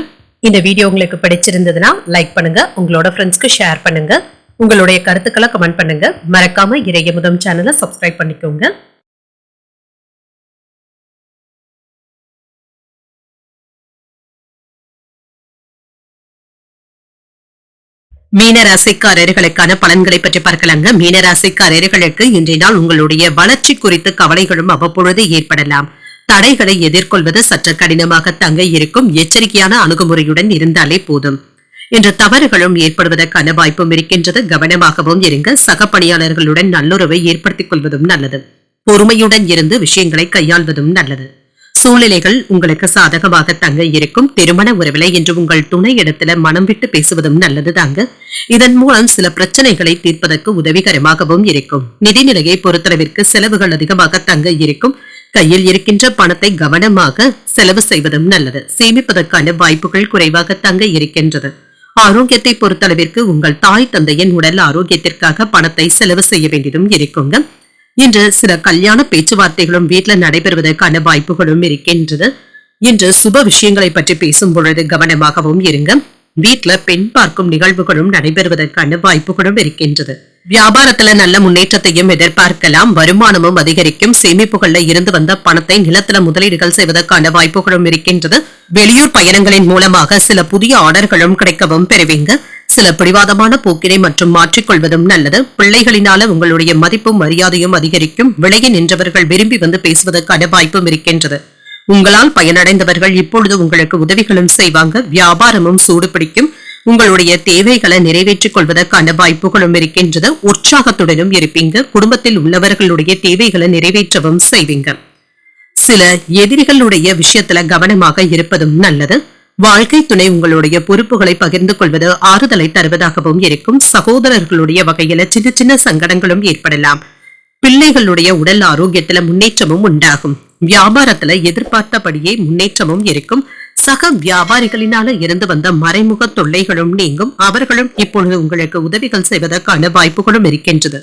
இந்த வீடியோ உங்களுக்கு பிடிச்சிருந்ததுன்னா லைக் பண்ணுங்க, உங்களோட ஃப்ரெண்ட்ஸ்க்கு ஷேர் பண்ணுங்க, உங்களுடைய கருத்துக்களை கமெண்ட் பண்ணுங்க. மறக்காம இறையமுதம் சேனலை சப்ஸ்கிரைப் பண்ணிக்கோங்க. மீனராசிக்காரர்களுக்கான பலன்களை பற்றி பார்க்கலாங்க. மீனராசிக்காரர்களுக்கு இன்றைய நாள் உங்களுடைய வளர்ச்சி குறித்து கவலைகளும் அவ்வப்பொழுது ஏற்படலாம். தடைகளை எதிர்கொள்வது சற்று கடினமாக தங்க இருக்கும். எச்சரிக்கையான அணுகுமுறையுடன் இருந்தாலே போதும். இன்று தவறுகளும் ஏற்படுவதற்கான வாய்ப்பும் இருக்கின்றது. கவனமாகவும் இருங்க. சக பணியாளர்களுடன் நல்லுறவை ஏற்படுத்திக் கொள்வதும் நல்லது. பொறுமையுடன் இருந்து விஷயங்களை கையாள்வதும் நல்லது. சூழ்நிலைகள் உங்களுக்கு சாதகமாக தங்க இருக்கும். திருமண உறவில இன்று உங்கள் துணை இடத்துல மனம் விட்டு பேசுவதும் நல்லது தாங்க. இதன் மூலம் சில பிரச்சனைகளை தீர்ப்பதற்கு உதவிகரமாகவும் இருக்கும். நிதிநிலையை பொறுத்தளவிற்கு செலவுகள் அதிகமாக தங்க இருக்கும். கையில் இருக்கின்ற பணத்தை கவனமாக செலவு செய்வதும் நல்லது. சேமிப்பதற்கான வாய்ப்புகள் குறைவாக தங்க இருக்கின்றது. ஆரோக்கியத்தை பொறுத்தளவிற்கு உங்கள் தாய் தந்தையின் உடல் ஆரோக்கியத்திற்காக பணத்தை செலவு செய்ய வேண்டியதும் இருக்குங்க. இன்று சில கல்யாண பேச்சுவார்த்தைகளும் வீட்டுல நடைபெறுவதற்கான வாய்ப்புகளும் இருக்கின்றது. இன்று சுப விஷயங்களை பற்றி பேசும் பொழுது கவனமாகவும் இருங்க. வீட்டுல பெண் பார்க்கும் நிகழ்வுகளும் நடைபெறுவதற்கான வாய்ப்புகளும் இருக்கின்றது. வியாபாரத்துல நல்ல முன்னேற்றத்தையும் எதிர்பார்க்கலாம். வருமானமும் அதிகரிக்கும். சேமிப்புகள்ல இருந்து வந்த பணத்தை நிலத்துல முதலீடுகள் செய்வதற்கான வாய்ப்புகளும் இருக்கின்றது. வெளியூர் பயணங்களின் மூலமாக சில புதிய ஆர்டர்களும் கிடைக்கவும் பெறுவீங்க. சில பிடிவாதமான போக்கினை மற்றும் மாற்றிக்கொள்வதும் நல்லது. பிள்ளைகளினால உங்களுடைய மதிப்பும் மரியாதையும் அதிகரிக்கும். விலகி நின்றவர்கள் விரும்பி வந்து பேசுவதற்கான வாய்ப்பும் இருக்கின்றது. உங்களால் பயனடைந்தவர்கள் இப்பொழுது உங்களுக்கு உதவிகளும் செய்வாங்க. வியாபாரமும் சூடு பிடிக்கும். உங்களுடைய தேவைகளை நிறைவேற்றிக் கொள்வதற்கான வாய்ப்புகளும் இருக்கின்றது. உற்சாகத்துடனும் இருப்பீங்க. குடும்பத்தில் உள்ளவர்களுடைய தேவைகளை நிறைவேற்றவும் செய்வீங்க. சில எதிரிகளுடைய விஷயத்துல கவனமாக இருப்பதும் நல்லது. வாழ்க்கை துணை உங்களுடைய பொறுப்புகளை பகிர்ந்து கொள்வது ஆறுதலை தருவதாகவும் இருக்கும். சகோதரர்களுடைய வகையில சின்ன சின்ன சங்கடங்களும் ஏற்படலாம். பிள்ளைகளுடைய உடல் ஆரோக்கியத்துல முன்னேற்றமும் உண்டாகும். வியாபாரத்துல எதிர்பார்த்தபடியே முன்னேற்றமும் இருக்கும். சக வியாபாரிகளினால இருந்து வந்த மறைமுக தொல்லைகளும் நீங்கும். அவர்களும் இப்பொழுது உங்களுக்கு உதவிகள் செய்வதற்கான வாய்ப்புகளும் இருக்கின்றது.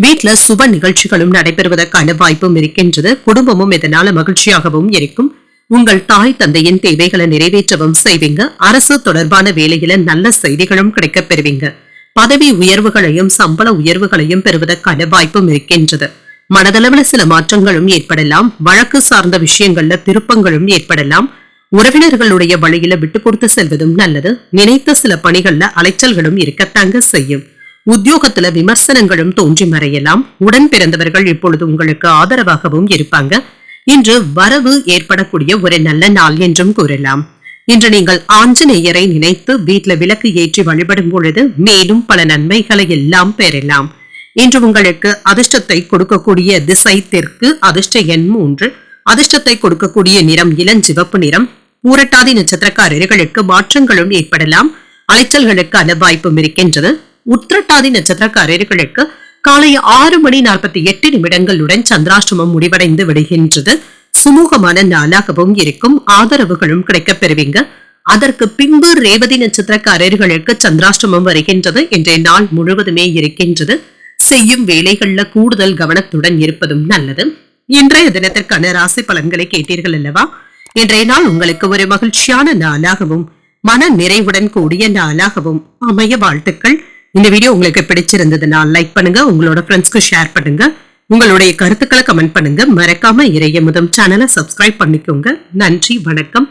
வீட்டுல சுப நிகழ்ச்சிகளும் நடைபெறுவதற்கான வாய்ப்பும் இருக்கின்றது. குடும்பமும் இதனால மகிழ்ச்சியாகவும் இருக்கும். உங்கள் தாய் தந்தையின் தேவைகளை நிறைவேற்றவும் செய்வீங்க. அரசு தொடர்பான வேலையில நல்ல செய்திகளும் கிடைக்கப் பெறுவீங்க. பதவி உயர்வுகளையும் சம்பள உயர்வுகளையும் பெறுவதற்கான வாய்ப்பும் இருக்கின்றது. மனதளவுல சில மாற்றங்களும் ஏற்படலாம். வழக்கு சார்ந்த விஷயங்கள்ல திருப்பங்களும் ஏற்படலாம். உறவினர்களுடைய வழியில விட்டு கொடுத்து செல்வதும் நல்லது. நினைத்த சில பணிகள்ல அலைச்சல்களும் இருக்கத்தாங்க செய்யும். உத்தியோகத்துல விமர்சனங்களும் தோன்றி மறையலாம். உடன் பிறந்தவர்கள் இப்பொழுது உங்களுக்கு ஆதரவாகவும் இருப்பாங்க. இன்று வரவு ஏற்படக்கூடிய ஒரு நல்ல நாள் என்றும் கூறலாம். இன்று நீங்கள் ஆஞ்சநேயரை நினைத்து வீட்டுல விளக்கு ஏற்றி வழிபடும் பொழுது மேலும் பல நன்மைகளை எல்லாம் பெறலாம். இன்று உங்களுக்கு அதிர்ஷ்டத்தை கொடுக்கக்கூடிய திசை தெற்கு. அதிர்ஷ்ட எண் 3. அதிர்ஷ்டத்தை கொடுக்கக்கூடிய நிறம் இளஞ்சிவப்பு நிறம். பூரட்டாதி நட்சத்திரக்காரர்களுக்கு மாற்றங்களும் ஏற்படலாம். அலைச்சல்களுக்கான வாய்ப்பும் இருக்கின்றது. உத்திரட்டாதி நட்சத்திரக்காரர்களுக்கு காலை 6:48 சந்திராஷ்டமம் முடிவடைந்து விடுகின்றது. சுமூகமான நாளாகவும் இருக்கும். ஆதரவுகளும் கிடைக்கப் பெறுவீங்க. அதற்கு பின்பு ரேவதி நட்சத்திரக்காரர்களுக்கு சந்திராஷ்டமம் வருகின்றது. இன்றைய நாள் முழுவதுமே இருக்கின்றது. செய்யும் வேலைகள்ல கூடுதல் கவனத்துடன் இருப்பதும் நல்லது. இன்றைய தினத்திற்கான ராசி பலன்களை கேட்டீர்கள் அல்லவா? இன்றைய நாள் உங்களுக்கு ஒரு மகிழ்ச்சியான நாளாகவும் மன நிறைவுடன் கூடிய நாளாகவும் அமைய வாழ்த்துக்கள். இந்த வீடியோ உங்களுக்கு பிடிச்சிருந்ததுன்னா லைக் பண்ணுங்க, உங்களோட ஃப்ரெண்ட்ஸ்க்கு ஷேர் பண்ணுங்க, உங்களுடைய கருத்துக்களை கமெண்ட் பண்ணுங்க. மறக்காம இறையமுதம் சேனலை சப்ஸ்கிரைப் பண்ணிக்கோங்க. நன்றி, வணக்கம்.